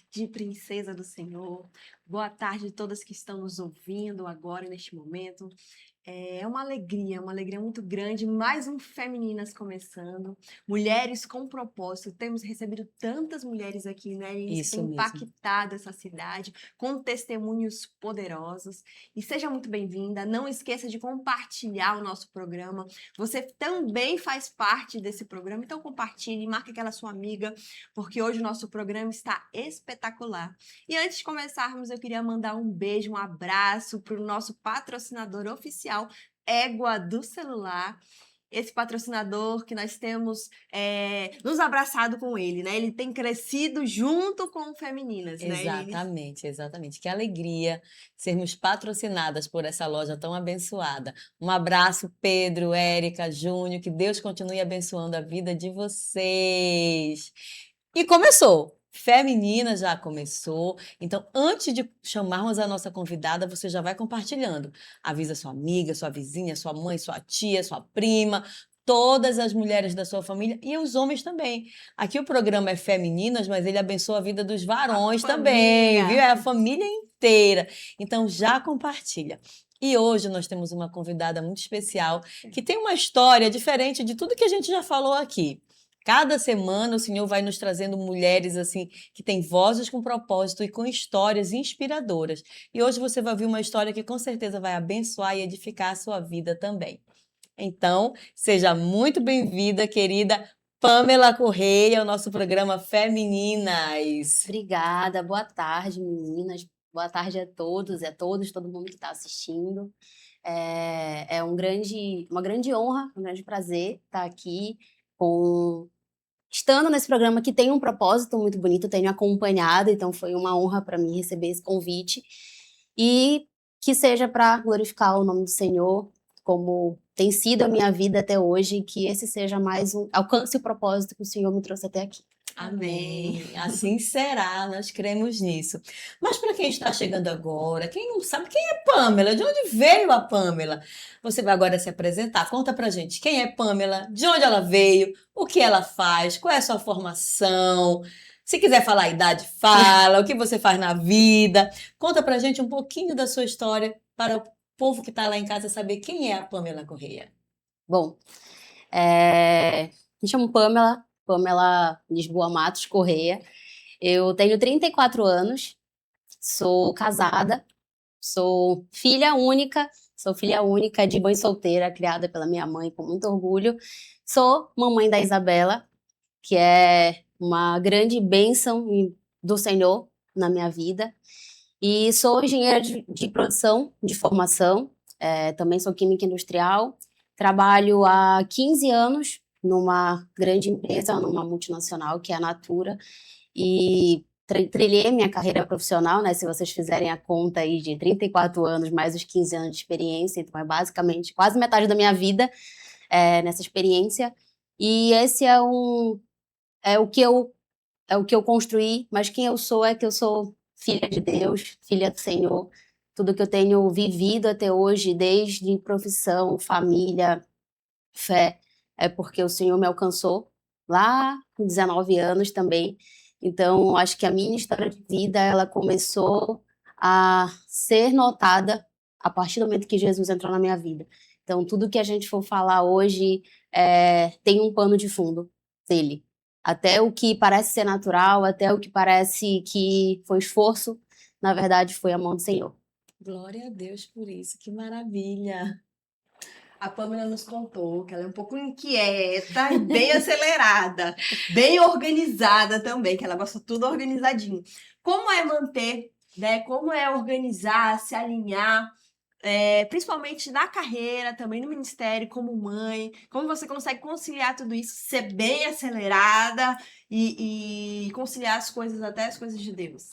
tarde, princesa do Senhor. Boa tarde a todas que estão nos ouvindo agora, neste momento. É uma alegria muito grande. Mais um Femininas começando. Mulheres com propósito. Temos recebido tantas mulheres aqui, né, Elis, que Isso têm mesmo. impactado essa cidade com testemunhos poderosos. E seja muito bem-vinda. Não esqueça de compartilhar o nosso programa. Você também faz parte desse programa, então compartilhe, marque aquela sua amiga, porque hoje o nosso programa está espetacular. E antes de começarmos, eu queria mandar um beijo, um abraço para o nosso patrocinador oficial, Égua do Celular. Esse patrocinador que nós temos nos abraçado com ele, né? Ele tem crescido junto com o Femininas, né, Elis? Exatamente, exatamente. Que alegria sermos patrocinadas por essa loja tão abençoada. Um abraço, Pedro, Érica, Júnior, que Deus continue abençoando a vida de vocês. E começou! Feminina já começou. Então, antes de chamarmos a nossa convidada, você já vai compartilhando. Avisa sua amiga, sua vizinha, sua mãe, sua tia, sua prima, todas as mulheres da sua família e os homens também. Aqui o programa é Femininas, mas ele abençoa a vida dos A varões também, viu? família. É a família inteira. Então, já compartilha. E hoje nós temos uma convidada muito especial que tem uma história diferente de tudo que a gente já falou aqui. Cada semana o Senhor vai nos trazendo mulheres assim que têm vozes com propósito e com histórias inspiradoras. E hoje você vai ouvir uma história que com certeza vai abençoar e edificar a sua vida também. Então, seja muito bem-vinda, querida Pamela Correia, ao nosso programa Femininas. Obrigada, boa tarde, meninas. Boa tarde a todos e a todos, todo mundo que está assistindo. É uma grande honra, um grande prazer estar aqui estando nesse programa que tem um propósito muito bonito, tenho acompanhado, então foi uma honra para mim receber esse convite e que seja para glorificar o nome do Senhor, como tem sido a minha vida até hoje, que esse seja mais alcance o propósito que o Senhor me trouxe até aqui. Amém. Assim será, nós cremos nisso. Mas para quem está chegando agora, quem não sabe quem é Pamela, de onde veio a Pamela? Você vai agora se apresentar. Conta pra gente quem é Pamela, de onde ela veio, o que ela faz, qual é a sua formação. Se quiser falar a idade, fala, o que você faz na vida. Conta pra gente um pouquinho da sua história para o povo que está lá em casa saber quem é a Pamela Correia. Bom, me chamo Pamela Lisboa Matos Correia. Eu tenho 34 anos, sou casada, sou filha única de mãe solteira, criada pela minha mãe com muito orgulho. Sou mamãe da Isabela, que é uma grande bênção do Senhor na minha vida. E sou engenheira de produção, de formação, também sou química industrial. Trabalho há 15 anos numa grande empresa, numa multinacional, que é a Natura, e trilhei minha carreira profissional, né? Se vocês fizerem a conta aí de 34 anos, mais os 15 anos de experiência, então é basicamente quase metade da minha vida nessa experiência. E esse é o que eu construí, mas quem eu sou é que eu sou filha de Deus, filha do Senhor. Tudo que eu tenho vivido até hoje, desde profissão, família, fé, é porque o Senhor me alcançou lá com 19 anos também. Então, acho que a minha história de vida, ela começou a ser notada a partir do momento que Jesus entrou na minha vida. Então, tudo que a gente for falar hoje tem um pano de fundo dele. Até o que parece ser natural, até o que parece que foi esforço, na verdade foi a mão do Senhor. Glória a Deus por isso, que maravilha. A Pamela nos contou que ela é um pouco inquieta e bem acelerada, bem organizada também, que ela gosta tudo organizadinho. Como é manter, né? Como é organizar, se alinhar, principalmente na carreira, também no ministério, como mãe? Como você consegue conciliar tudo isso, ser bem acelerada e conciliar as coisas, até as coisas de Deus?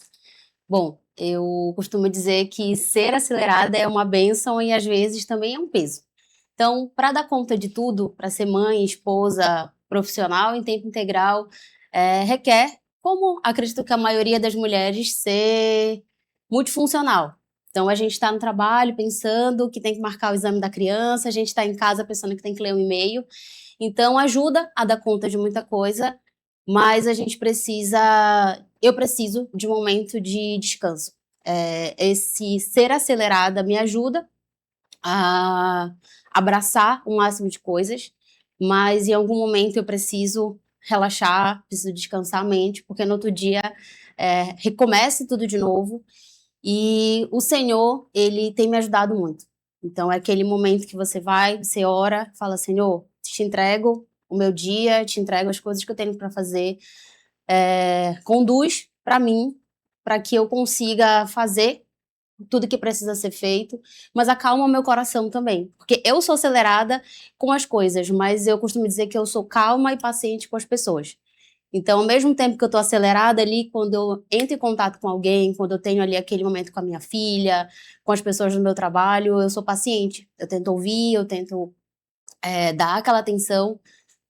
Bom, eu costumo dizer que ser acelerada é uma bênção e às vezes também é um peso. Então, para dar conta de tudo, para ser mãe, esposa, profissional em tempo integral, requer, como acredito que a maioria das mulheres, ser multifuncional. Então, a gente está no trabalho pensando que tem que marcar o exame da criança, a gente está em casa pensando que tem que ler um e-mail. Então, ajuda a dar conta de muita coisa, mas a gente precisa, eu preciso de um momento de descanso. Esse ser acelerada me ajuda a abraçar o máximo de coisas, mas em algum momento eu preciso relaxar, preciso descansar a mente, porque no outro dia recomeça tudo de novo. E o Senhor, ele tem me ajudado muito. Então é aquele momento que você vai, você ora, fala: Senhor, te entrego o meu dia, te entrego as coisas que eu tenho para fazer, conduz para mim, para que eu consiga fazer tudo que precisa ser feito, mas acalma o meu coração também. Porque eu sou acelerada com as coisas, mas eu costumo dizer que eu sou calma e paciente com as pessoas. Então, ao mesmo tempo que eu tô acelerada ali, quando eu entro em contato com alguém, quando eu tenho ali aquele momento com a minha filha, com as pessoas do meu trabalho, eu sou paciente. Eu tento ouvir, eu tento dar aquela atenção,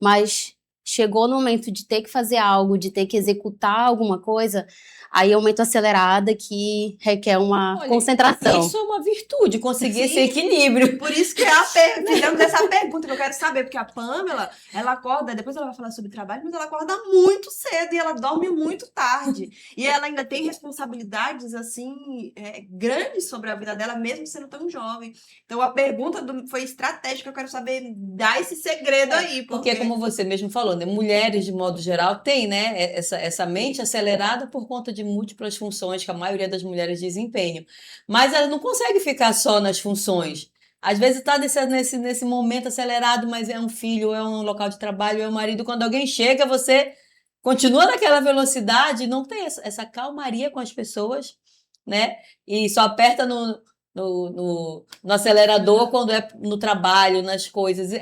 mas chegou no momento de ter que fazer algo, de ter que executar alguma coisa, aí é um momento acelerada que requer uma Olha, concentração. isso é uma virtude, conseguir esse Sim. equilíbrio. Por isso que fizemos essa pergunta que eu quero saber, porque a Pamela, ela acorda, depois ela vai falar sobre trabalho, mas ela acorda muito cedo e ela dorme muito tarde. E ela ainda tem responsabilidades, assim, grandes sobre a vida dela, mesmo sendo tão jovem. Então a pergunta foi estratégica, eu quero saber, dá esse segredo aí. Porque, como você mesmo falou, né, mulheres, de modo geral, têm, né, essa mente acelerada por conta de múltiplas funções que a maioria das mulheres desempenham. Mas ela não consegue ficar só nas funções. Às vezes está nesse momento acelerado, mas é um filho, é um local de trabalho, é um marido. Quando alguém chega, você continua naquela velocidade, não tem essa calmaria com as pessoas, né? E só aperta no acelerador quando é no trabalho, nas coisas.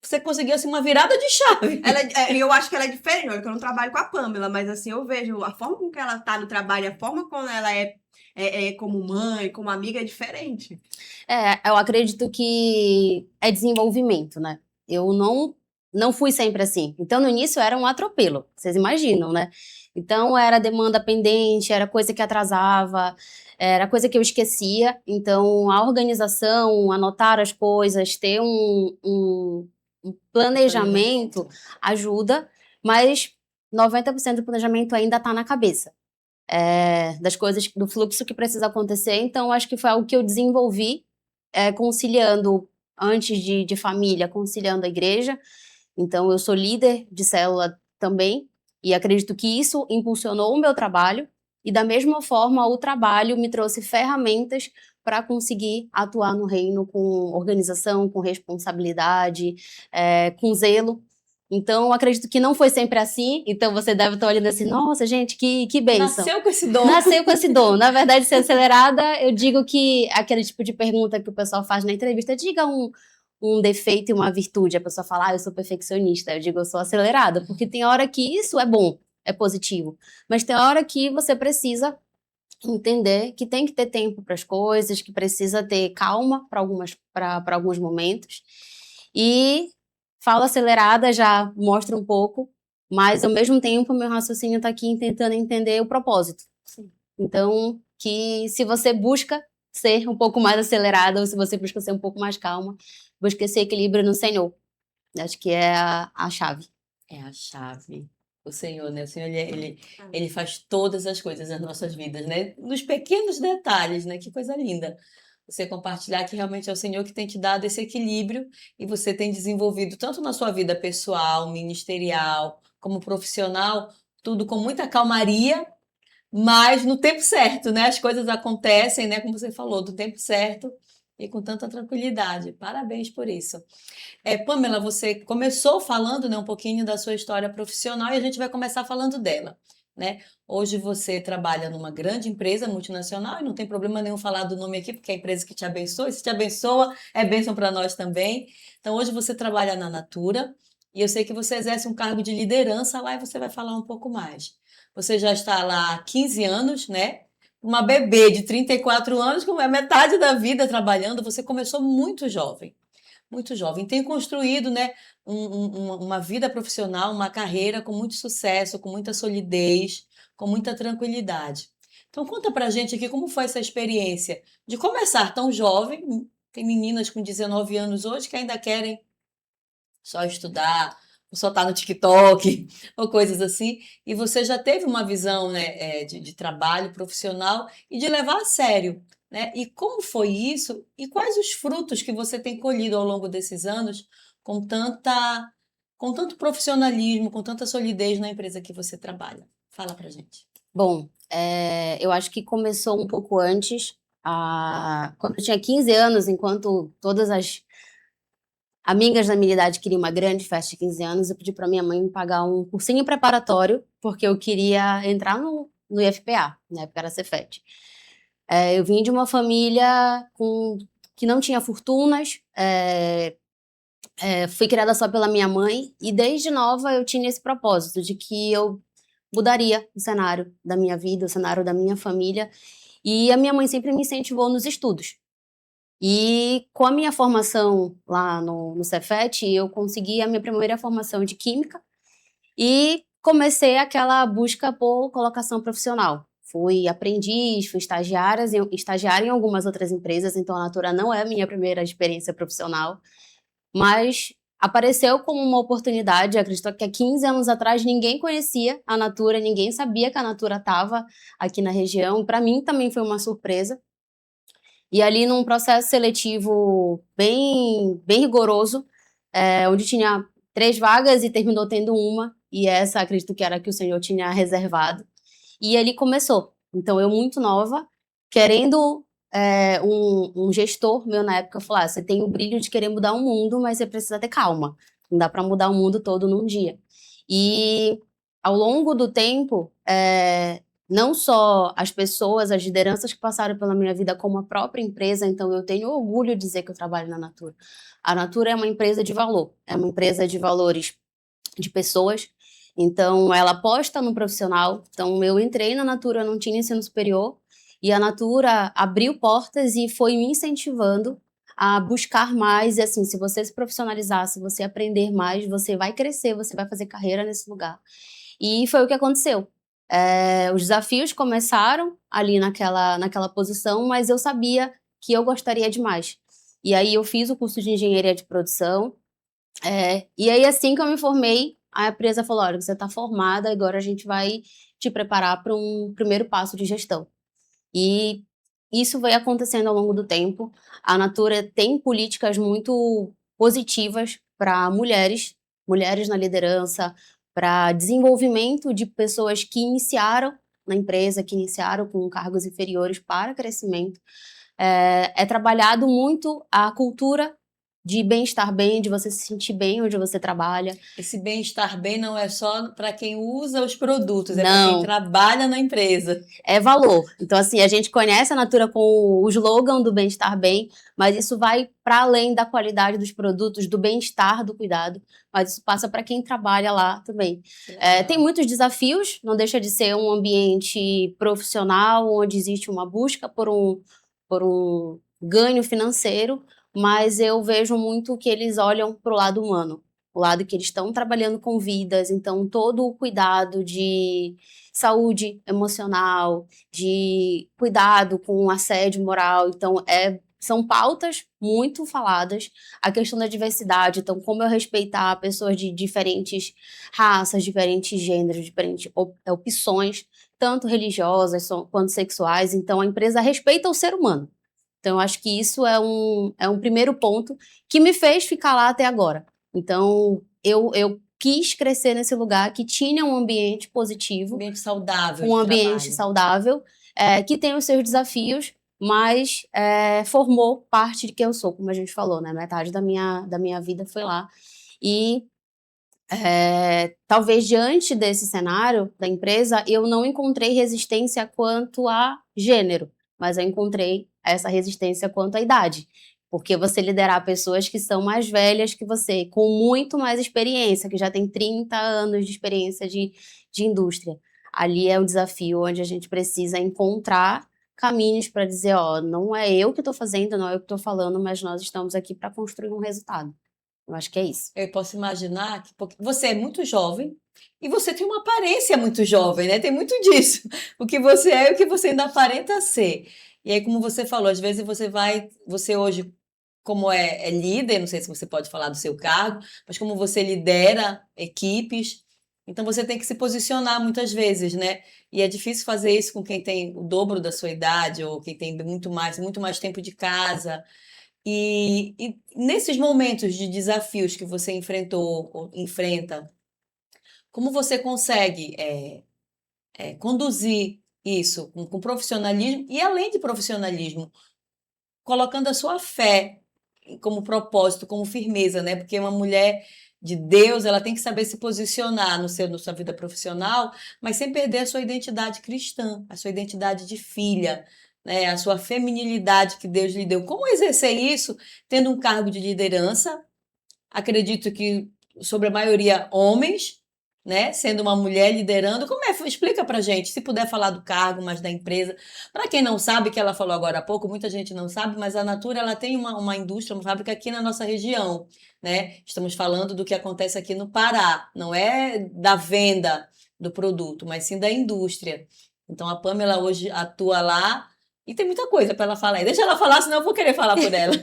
Você conseguiu assim, uma virada de chave. Eu acho que ela é diferente, olha, que eu não trabalho com a Pamela, mas assim, eu vejo a forma com que ela tá no trabalho, a forma como ela é como mãe, como amiga, é diferente. Eu acredito que é desenvolvimento, né? Eu não fui sempre assim. Então, no início era um atropelo, vocês imaginam, né? Então, era demanda pendente, era coisa que atrasava, era coisa que eu esquecia. Então, a organização, anotar as coisas, ter um planejamento ajuda, mas 90% do planejamento ainda está na cabeça. Das coisas, do fluxo que precisa acontecer. Então, acho que foi algo que eu desenvolvi, conciliando, antes de família, conciliando a igreja. Então, eu sou líder de célula também, e acredito que isso impulsionou o meu trabalho, e da mesma forma, o trabalho me trouxe ferramentas para conseguir atuar no reino com organização, com responsabilidade, com zelo. Então, acredito que não foi sempre assim. Então, você deve estar olhando assim: nossa, gente, que bênção. Nasceu com esse dom. Nasceu com esse dom. Na verdade, ser acelerada, eu digo que aquele tipo de pergunta que o pessoal faz na entrevista, diga um defeito e uma virtude. A pessoa fala: eu sou perfeccionista. Eu digo: eu sou acelerada. Porque tem hora que isso é bom, é positivo. Mas tem hora que você precisa entender que tem que ter tempo para as coisas, que precisa ter calma para alguns momentos. E fala acelerada já mostra um pouco, mas ao mesmo tempo meu raciocínio está aqui tentando entender o propósito. Sim. Então, que se você busca ser um pouco mais acelerada ou se você busca ser um pouco mais calma, busca esse equilíbrio no Senhor. Acho que é a chave. É a chave. O Senhor, né? O Senhor, ele faz todas as coisas nas nossas vidas, né? Nos pequenos detalhes, né? Que coisa linda. Você compartilhar que realmente é o Senhor que tem te dado esse equilíbrio e você tem desenvolvido tanto na sua vida pessoal, ministerial, como profissional, tudo com muita calmaria, mas no tempo certo, né? As coisas acontecem, né? Como você falou, do tempo certo e com tanta tranquilidade. Parabéns por isso. Pamela, você começou falando, né, um pouquinho da sua história profissional e a gente vai começar falando dela, né? Hoje você trabalha numa grande empresa multinacional e não tem problema nenhum falar do nome aqui, porque é a empresa que te abençoa, e se te abençoa, é bênção para nós também. Então, hoje você trabalha na Natura e eu sei que você exerce um cargo de liderança lá e você vai falar um pouco mais. Você já está lá há 15 anos, né? Uma bebê de 34 anos, com a metade da vida trabalhando, você começou muito jovem. Muito jovem, tem construído, né, uma vida profissional, uma carreira com muito sucesso, com muita solidez, com muita tranquilidade. Então conta pra gente aqui como foi essa experiência de começar tão jovem, tem meninas com 19 anos hoje que ainda querem só estudar, só tá no TikTok ou coisas assim, e você já teve uma visão, né, de trabalho profissional e de levar a sério, né? E como foi isso? E quais os frutos que você tem colhido ao longo desses anos com com tanto profissionalismo, com tanta solidez na empresa que você trabalha? Fala pra gente. Bom, eu acho que começou um pouco antes, quando eu tinha 15 anos, enquanto todas as amigas da minha idade queriam uma grande festa de 15 anos, eu pedi para minha mãe me pagar um cursinho preparatório, porque eu queria entrar no IFPA, na época era Cefet. Eu vim de uma família que não tinha fortunas, fui criada só pela minha mãe, e desde nova eu tinha esse propósito de que eu mudaria o cenário da minha vida, o cenário da minha família, e a minha mãe sempre me incentivou nos estudos. E com a minha formação lá no Cefet, eu consegui a minha primeira formação de Química e comecei aquela busca por colocação profissional. Fui aprendiz, fui estagiária em algumas outras empresas, então a Natura não é a minha primeira experiência profissional, mas apareceu como uma oportunidade. Acredito que há 15 anos atrás ninguém conhecia a Natura, ninguém sabia que a Natura estava aqui na região. Para mim também foi uma surpresa. E ali num processo seletivo bem rigoroso, onde tinha 3 vagas e terminou tendo uma, e essa acredito que era a que o senhor tinha reservado. E ali começou. Então eu muito nova, querendo um gestor meu na época falou: você tem o brilho de querer mudar o mundo, mas você precisa ter calma. Não dá para mudar o mundo todo num dia. E ao longo do tempo, não só as pessoas, as lideranças que passaram pela minha vida, como a própria empresa, então eu tenho orgulho de dizer que eu trabalho na Natura. A Natura é uma empresa de valor, é uma empresa de valores de pessoas, então ela aposta no profissional. Então eu entrei na Natura, não tinha ensino superior, e a Natura abriu portas e foi me incentivando a buscar mais, e assim, se você se profissionalizar, se você aprender mais, você vai crescer, você vai fazer carreira nesse lugar. E foi o que aconteceu. Os desafios começaram ali naquela posição, mas eu sabia que eu gostaria de mais. E aí eu fiz o curso de engenharia de produção, e aí assim que eu me formei, a empresa falou: olha, você está formada, agora a gente vai te preparar para um primeiro passo de gestão. E isso veio acontecendo ao longo do tempo. A Natura tem políticas muito positivas para mulheres na liderança, para desenvolvimento de pessoas que iniciaram na empresa, que iniciaram com cargos inferiores para crescimento. É trabalhado muito a cultura de bem-estar bem, de você se sentir bem onde você trabalha. Esse bem-estar bem não é só para quem usa os produtos, é para quem trabalha na empresa. É valor. Então, assim, a gente conhece a Natura com o slogan do bem-estar bem, mas isso vai para além da qualidade dos produtos, do bem-estar, do cuidado, mas isso passa para quem trabalha lá também. Tem muitos desafios, não deixa de ser um ambiente profissional, onde existe uma busca por um ganho financeiro, mas eu vejo muito que eles olham para o lado humano, o lado que eles estão trabalhando com vidas, então todo o cuidado de saúde emocional, de cuidado com assédio moral, então são pautas muito faladas. A questão da diversidade, então como eu respeitar pessoas de diferentes raças, diferentes gêneros, diferentes opções, tanto religiosas quanto sexuais, então a empresa respeita o ser humano. Então, eu acho que isso é um primeiro ponto que me fez ficar lá até agora. Então, eu quis crescer nesse lugar que tinha um ambiente positivo. Um ambiente saudável. Um ambiente saudável, que tem os seus desafios, mas formou parte de quem eu sou, como a gente falou, né? Metade da minha vida foi lá. E talvez diante desse cenário da empresa, eu não encontrei resistência quanto a gênero, mas eu encontrei essa resistência quanto à idade. Porque você liderar pessoas que são mais velhas que você, com muito mais experiência, que já tem 30 anos de experiência de indústria. Ali é o desafio onde a gente precisa encontrar caminhos para dizer, não é eu que estou fazendo, não é eu que estou falando, mas nós estamos aqui para construir um resultado. Eu acho que é isso. Eu posso imaginar que você é muito jovem e você tem uma aparência muito jovem, né? Tem muito disso. O que você é e o que você ainda aparenta ser. E aí, como você falou, às vezes você hoje como é líder, não sei se você pode falar do seu cargo, mas como você lidera equipes, então você tem que se posicionar muitas vezes, né? E é difícil fazer isso com quem tem o dobro da sua idade ou quem tem muito mais tempo de casa. E nesses momentos de desafios que você enfrentou ou enfrenta, como você consegue conduzir isso com profissionalismo e além de profissionalismo, colocando a sua fé como propósito, como firmeza, né? Porque uma mulher de Deus, ela tem que saber se posicionar na sua vida profissional, mas sem perder a sua identidade cristã, a sua identidade de filha, né? A sua feminilidade que Deus lhe deu. Como exercer isso tendo um cargo de liderança? Acredito que sobre a maioria homens, né? Sendo uma mulher liderando, como é? Explica pra gente, se puder falar do cargo, mas da empresa. Para quem não sabe, que ela falou agora há pouco, muita gente não sabe, mas a Natura ela tem uma indústria, uma fábrica aqui na nossa região, né? Estamos falando do que acontece aqui no Pará, não é da venda do produto, mas sim da indústria. Então a Pamela hoje atua lá e tem muita coisa para ela falar. Deixa ela falar, senão eu vou querer falar por ela.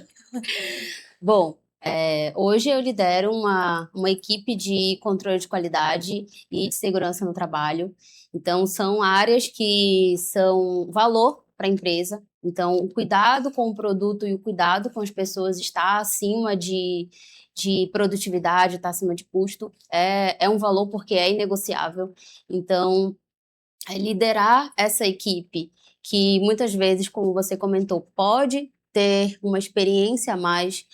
Bom, hoje eu lidero uma equipe de controle de qualidade e de segurança no trabalho. Então, são áreas que são valor para a empresa. Então, o cuidado com o produto e o cuidado com as pessoas está acima de produtividade, está acima de custo. É um valor porque é inegociável. Então, liderar essa equipe, que muitas vezes, como você comentou, pode ter uma experiência a mais,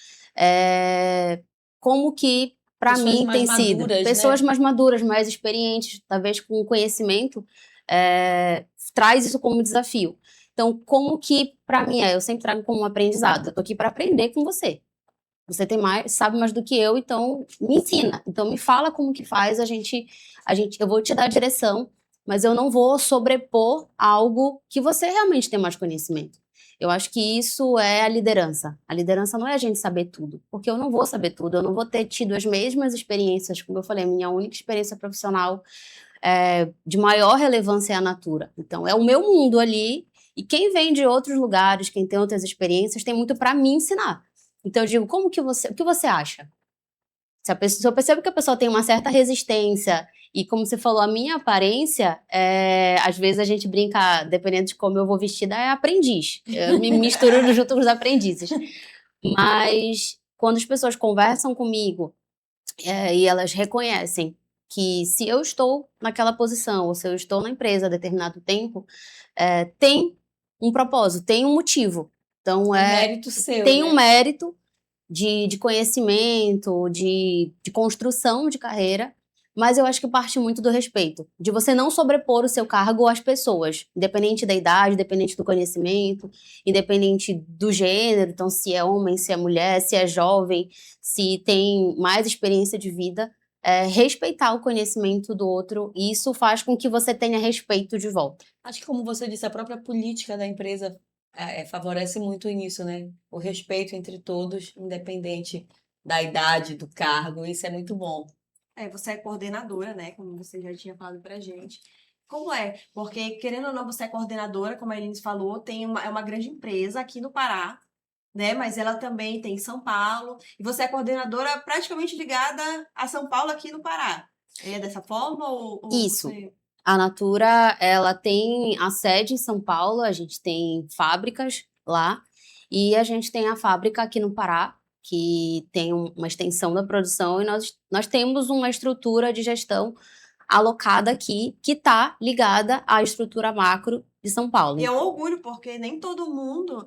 como que para Pessoas mim mais tem sido maduras, pessoas né? mais maduras, mais experientes, talvez com conhecimento, traz isso como desafio. Então, como que para mim eu sempre trago como um aprendizado. Eu tô aqui para aprender com você. Você sabe mais do que eu, então me ensina. Então me fala como que faz, eu vou te dar a direção, mas eu não vou sobrepor algo que você realmente tem mais conhecimento. Eu acho que isso é a liderança. A liderança não é a gente saber tudo, porque eu não vou saber tudo, eu não vou ter tido as mesmas experiências, como eu falei, a minha única experiência profissional de maior relevância é a Natura. Então é o meu mundo ali, e quem vem de outros lugares, quem tem outras experiências, tem muito para me ensinar. Então eu digo, o que você acha? Se eu percebo que a pessoa tem uma certa resistência, e como você falou, a minha aparência, às vezes a gente brinca, dependendo de como eu vou vestida, é aprendiz. Eu me misturo junto com os aprendizes. Mas quando as pessoas conversam comigo e elas reconhecem que se eu estou naquela posição, ou se eu estou na empresa há determinado tempo, tem um propósito, tem um motivo. Então, Mérito seu, tem né? um mérito de conhecimento, de construção de carreira, mas eu acho que parte muito do respeito, de você não sobrepor o seu cargo às pessoas, independente da idade, independente do conhecimento, independente do gênero, então se é homem, se é mulher, se é jovem, se tem mais experiência de vida, respeitar o conhecimento do outro, e isso faz com que você tenha respeito de volta. Acho que, como você disse, a própria política da empresa favorece muito nisso, né? O respeito entre todos, independente da idade, do cargo, isso é muito bom. Você é coordenadora, né? Como você já tinha falado pra gente. Como é? Porque, querendo ou não, você é coordenadora, como a Eline falou, é uma grande empresa aqui no Pará, né? Mas ela também tem em São Paulo. E você é coordenadora praticamente ligada a São Paulo aqui no Pará. É dessa forma ou Isso. você... A Natura, ela tem a sede em São Paulo, a gente tem fábricas lá, e a gente tem a fábrica aqui no Pará, que tem uma extensão da produção, e nós temos uma estrutura de gestão alocada aqui, que está ligada à estrutura macro de São Paulo. E é um orgulho, porque nem todo mundo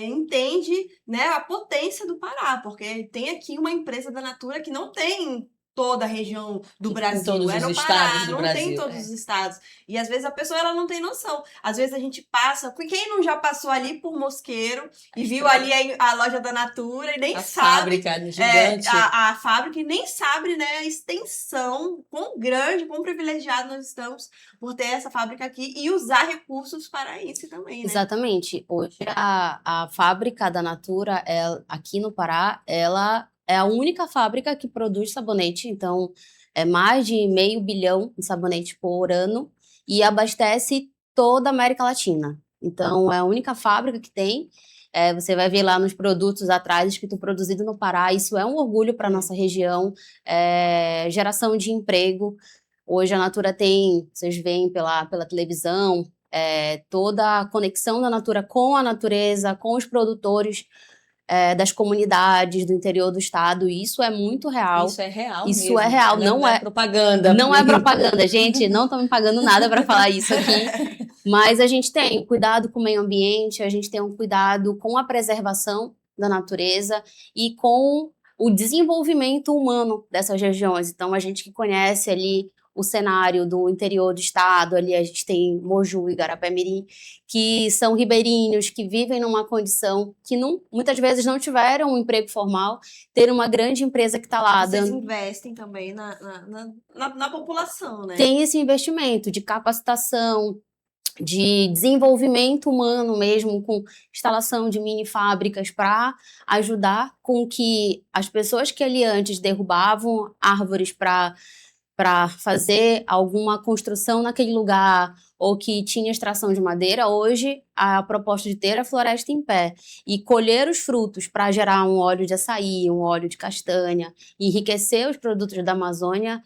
entende, né, a potência do Pará, porque tem aqui uma empresa da Natura que não tem toda a região do Brasil. Em todos É os no estados Pará, do não Brasil. tem em todos os estados. E às vezes a pessoa ela não tem noção. Às vezes a gente passa, quem não já passou ali por Mosqueiro e viu ali a loja da Natura e nem A sabe fábrica gigante. a fábrica e nem sabe, né, a extensão, quão grande, quão privilegiado nós estamos por ter essa fábrica aqui e usar recursos para isso também, né? Exatamente. Hoje a fábrica da Natura, aqui no Pará, ela é a única fábrica que produz sabonete, então é mais de 500 milhão de sabonete por ano e abastece toda a América Latina. Então é a única fábrica que tem. Você vai ver lá nos produtos atrás, escrito produzido no Pará. Isso é um orgulho para a nossa região. Geração de emprego. Hoje a Natura tem, vocês veem pela televisão, toda a conexão da Natura com a natureza, com os produtores das comunidades do interior do estado. E isso é muito real. Isso é real Isso mesmo. é real, não é propaganda. Não é propaganda, gente. Não estão me pagando nada para falar isso aqui. Mas a gente tem cuidado com o meio ambiente, a gente tem um cuidado com a preservação da natureza e com o desenvolvimento humano dessas regiões. Então, a gente que conhece ali o cenário do interior do estado, ali a gente tem Moju e Garapé-Mirim, que são ribeirinhos, que vivem numa condição que muitas vezes não tiveram um emprego formal, ter uma grande empresa que está lá Vocês dando... investem também na população, né? Tem esse investimento de capacitação, de desenvolvimento humano mesmo, com instalação de mini fábricas para ajudar com que as pessoas que ali antes derrubavam árvores para fazer alguma construção naquele lugar, ou que tinha extração de madeira, hoje a proposta de ter a floresta em pé e colher os frutos para gerar um óleo de açaí, um óleo de castanha, enriquecer os produtos da Amazônia,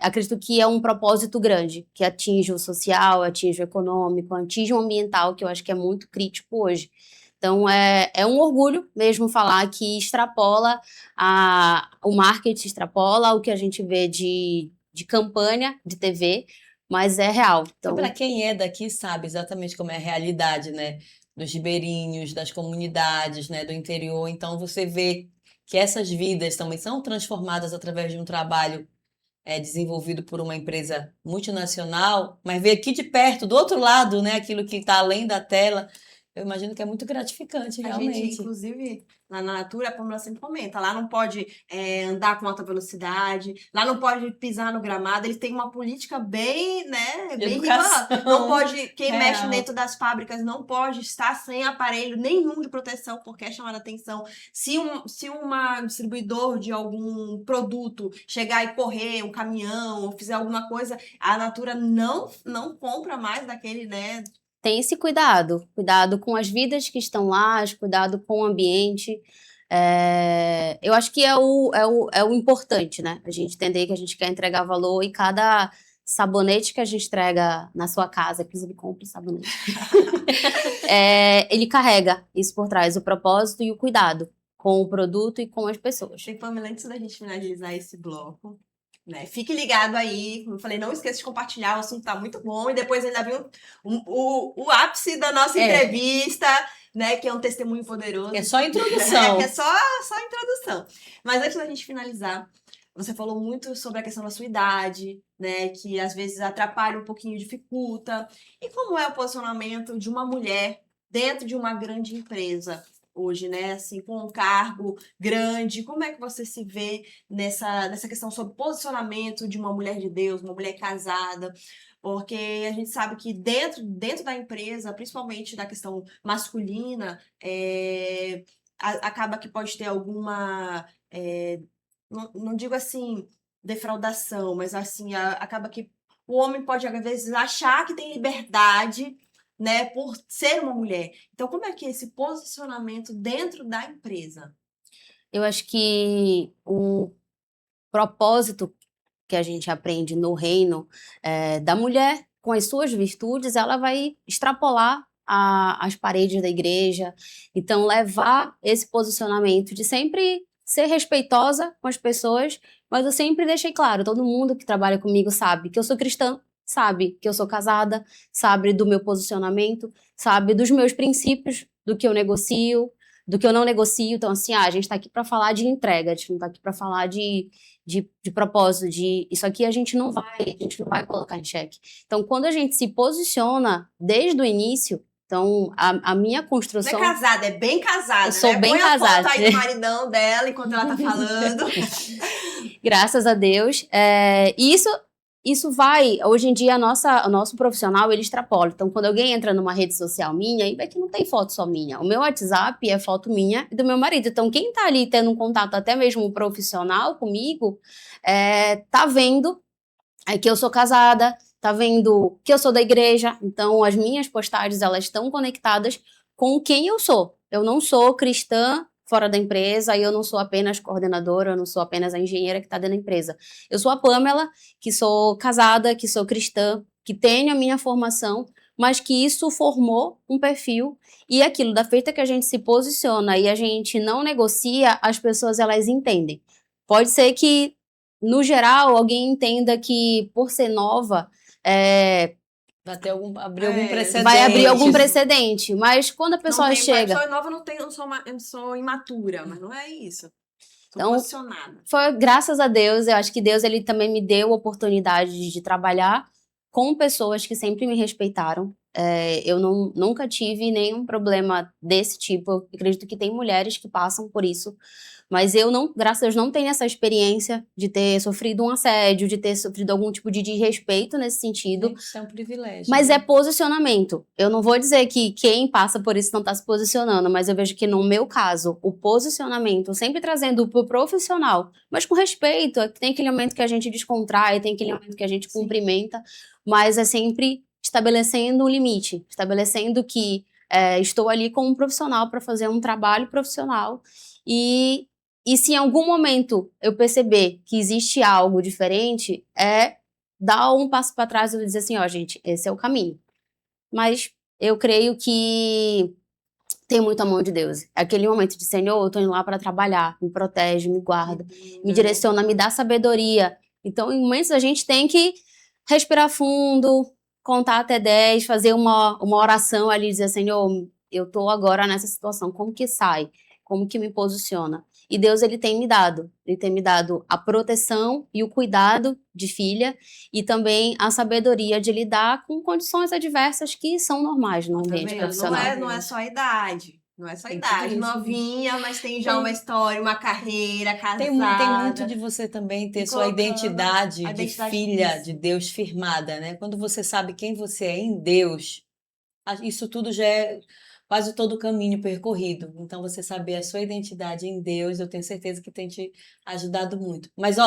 acredito que é um propósito grande, que atinge o social, atinge o econômico, atinge o ambiental, que eu acho que é muito crítico hoje. Então, é um orgulho mesmo falar que extrapola o marketing, extrapola o que a gente vê de campanha de TV, mas é real. Então, Para quem é daqui sabe exatamente como é a realidade, né? Dos ribeirinhos, das comunidades, né? Do interior. Então, você vê que essas vidas também são transformadas através de um trabalho desenvolvido por uma empresa multinacional, mas ver aqui de perto, do outro lado, né? Aquilo que está além da tela. Eu imagino que é muito gratificante, realmente. A gente, inclusive, lá na Natura, a Pamela sempre comenta, lá não pode andar com alta velocidade, lá não pode pisar no gramado, eles têm uma política bem, né, bem rigorosa. Não pode, quem mexe dentro das fábricas não pode estar sem aparelho nenhum de proteção, porque é chamada atenção. Se uma distribuidor de algum produto chegar e correr um caminhão ou fizer alguma coisa, a Natura não compra mais daquele, né, tem esse cuidado com as vidas que estão lá, cuidado com o ambiente. Eu acho que é o importante, né? A gente entender que a gente quer entregar valor e cada sabonete que a gente entrega na sua casa, inclusive compre sabonete, ele carrega isso por trás, o propósito e o cuidado com o produto e com as pessoas. E Pamela, antes da gente finalizar esse bloco, né? Fique ligado aí, como eu falei, não esqueça de compartilhar, o assunto tá muito bom. E depois ainda vem o ápice da nossa entrevista, né? Que é um testemunho poderoso. É só a introdução. Que é só a introdução. Mas antes da gente finalizar, você falou muito sobre a questão da sua idade, né? Que às vezes atrapalha um pouquinho, dificulta. E como é o posicionamento de uma mulher dentro de uma grande empresa hoje, né? Assim, com um cargo grande, como é que você se vê nessa questão sobre posicionamento de uma mulher de Deus, uma mulher casada? Porque a gente sabe que dentro da empresa, principalmente da questão masculina, acaba que pode ter alguma, não digo assim, defraudação, mas assim, acaba que o homem pode, às vezes, achar que tem liberdade, né, por ser uma mulher. Então, como é que é esse posicionamento dentro da empresa? Eu acho que o propósito que a gente aprende no reino da mulher, com as suas virtudes, ela vai extrapolar as paredes da igreja. Então, levar esse posicionamento de sempre ser respeitosa com as pessoas, mas eu sempre deixei claro, todo mundo que trabalha comigo sabe que eu sou cristã, sabe que eu sou casada, sabe do meu posicionamento, sabe dos meus princípios, do que eu negocio, do que eu não negocio. Então, assim, a gente está aqui para falar de entrega, a gente não está aqui para falar de propósito, isso aqui a gente não vai colocar em xeque. Então, quando a gente se posiciona desde o início, então, a minha construção... Não é casada, é bem casada, eu sou bem Põe casada. a foto aí do maridão dela enquanto ela tá falando. Graças a Deus. Isso vai, hoje em dia, o nosso profissional, ele extrapola. Então, quando alguém entra numa rede social minha, aí vê que não tem foto só minha. O meu WhatsApp é foto minha e do meu marido. Então, quem tá ali tendo um contato até mesmo profissional comigo, tá vendo que eu sou casada, tá vendo que eu sou da igreja. Então, as minhas postagens, elas estão conectadas com quem eu sou. eu não sou cristã fora da empresa, e eu não sou apenas coordenadora, eu não sou apenas a engenheira que está dentro da empresa. Eu sou a Pamela, que sou casada, que sou cristã, que tenho a minha formação, mas que isso formou um perfil, e aquilo, da feita que a gente se posiciona e a gente não negocia, as pessoas, elas entendem. Pode ser que, no geral, alguém entenda que, por ser nova, Abrir algum precedente. vai abrir algum precedente, mas quando a pessoa chega... A pessoa nova eu sou imatura, mas não é isso. Sou Então, posicionada. Foi graças a Deus, eu acho que Deus ele também me deu a oportunidade de trabalhar com pessoas que sempre me respeitaram. Eu nunca tive nenhum problema desse tipo. Eu acredito que tem mulheres que passam por isso, mas eu não, graças a Deus, não tenho essa experiência de ter sofrido um assédio, de ter sofrido algum tipo de desrespeito nesse sentido. Isso é um privilégio. Mas né? é posicionamento. Eu não vou dizer que quem passa por isso não está se posicionando, mas eu vejo que no meu caso, o posicionamento, sempre trazendo pro profissional, mas com respeito, tem aquele momento que a gente descontrai, tem aquele momento que a gente cumprimenta, mas é sempre estabelecendo um limite, estabelecendo que estou ali como um profissional para fazer um trabalho profissional e se em algum momento eu perceber que existe algo diferente, dar um passo para trás e dizer assim, ó, gente, esse é o caminho. Mas eu creio que tem muito a mão de Deus. Aquele momento de, Senhor, eu tô indo lá para trabalhar, me protege, me guarda, me direciona, me dá sabedoria. Então, em momentos a gente tem que respirar fundo, contar até 10, fazer uma oração ali, dizer, Senhor, eu tô agora nessa situação, como que sai? Como que me posiciona? E Deus, ele tem me dado a proteção e o cuidado de filha e também a sabedoria de lidar com condições adversas que são normais no ambiente profissional. Não é só a idade. Não é só a Tem idade, tudo isso. novinha, mas tem já uma história, uma carreira, casada. Tem muito de você também ter sua identidade de filha disso. de Deus firmada, né? Quando você sabe quem você é em Deus, isso tudo já é quase todo o caminho percorrido. Então, você saber a sua identidade em Deus, eu tenho certeza que tem te ajudado muito. Mas,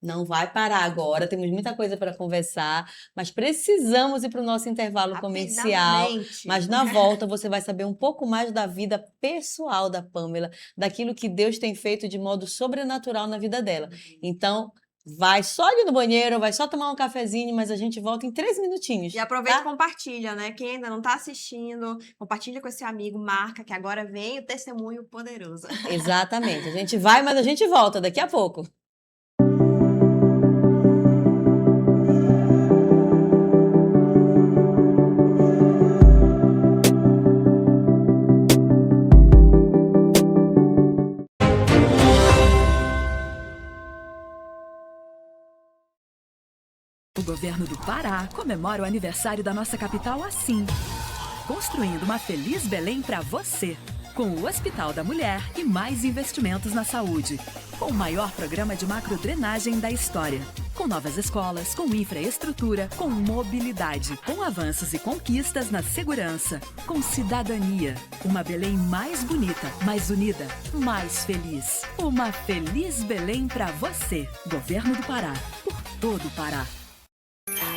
não vai parar agora, temos muita coisa para conversar, mas precisamos ir para o nosso intervalo comercial. Mas na volta você vai saber um pouco mais da vida pessoal da Pamela, daquilo que Deus tem feito de modo sobrenatural na vida dela. Então, vai só ali no banheiro, vai só tomar um cafezinho, mas a gente volta em 3 minutinhos. E aproveita e compartilha, né? Quem ainda não está assistindo, compartilha com esse amigo, marca, que agora vem o testemunho poderoso. Exatamente. A gente vai, mas a gente volta daqui a pouco. O governo do Pará comemora o aniversário da nossa capital assim, construindo uma feliz Belém para você, com o Hospital da Mulher e mais investimentos na saúde, com o maior programa de macrodrenagem da história, com novas escolas, com infraestrutura, com mobilidade, com avanços e conquistas na segurança, com cidadania, uma Belém mais bonita, mais unida, mais feliz. Uma feliz Belém para você, Governo do Pará, por todo o Pará.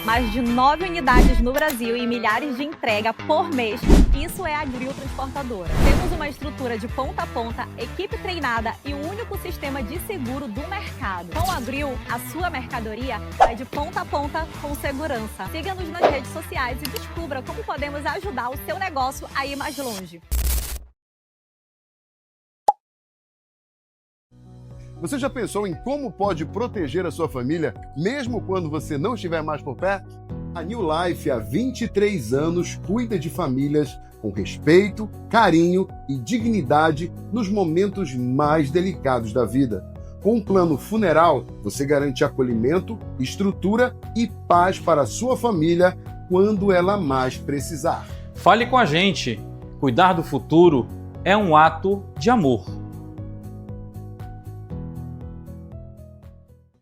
Mais de 9 unidades no Brasil e milhares de entrega por mês. Isso é a Grill Transportadora. Temos uma estrutura de ponta a ponta, equipe treinada e o único sistema de seguro do mercado. Com a Grill, a sua mercadoria vai de ponta a ponta com segurança. Siga-nos nas redes sociais e descubra como podemos ajudar o seu negócio a ir mais longe. Você já pensou em como pode proteger a sua família, mesmo quando você não estiver mais por perto? A New Life, há 23 anos, cuida de famílias com respeito, carinho e dignidade nos momentos mais delicados da vida. Com um plano funeral, você garante acolhimento, estrutura e paz para a sua família quando ela mais precisar. Fale com a gente. Cuidar do futuro é um ato de amor.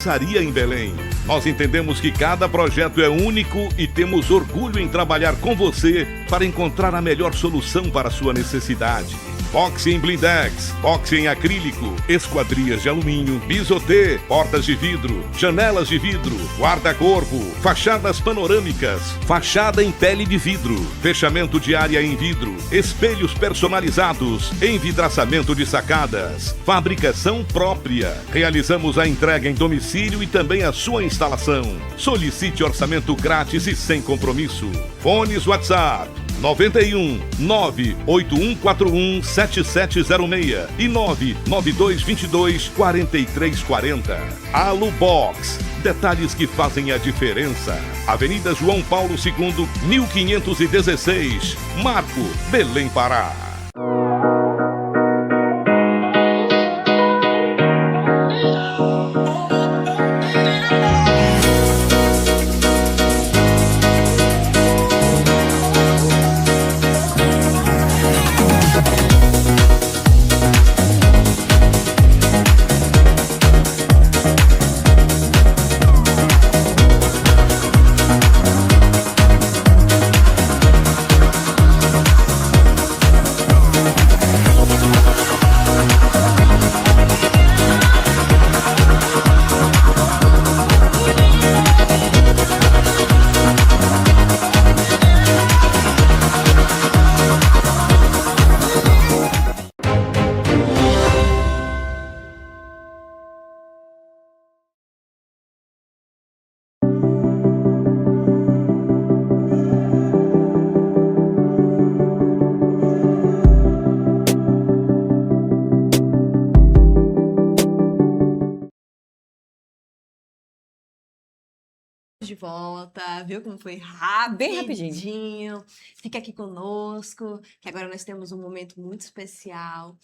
Saria em Belém. Nós entendemos que cada projeto é único e temos orgulho em trabalhar com você para encontrar a melhor solução para a sua necessidade. Boxe em blindex, boxe em acrílico, esquadrias de alumínio, bisotê, portas de vidro, janelas de vidro, guarda-corpo, fachadas panorâmicas, fachada em pele de vidro, fechamento de área em vidro, espelhos personalizados, envidraçamento de sacadas, fabricação própria. Realizamos a entrega em domicílio e também a sua instalação. Solicite orçamento grátis e sem compromisso. Fones WhatsApp 91 98141 7706 e 99222 4340. Alubox, detalhes que fazem a diferença. Avenida João Paulo II, 1516, Marco, Belém, Pará. De volta, viu como foi rápido? Bem rapidinho. Fica aqui conosco, que agora nós temos um momento muito especial.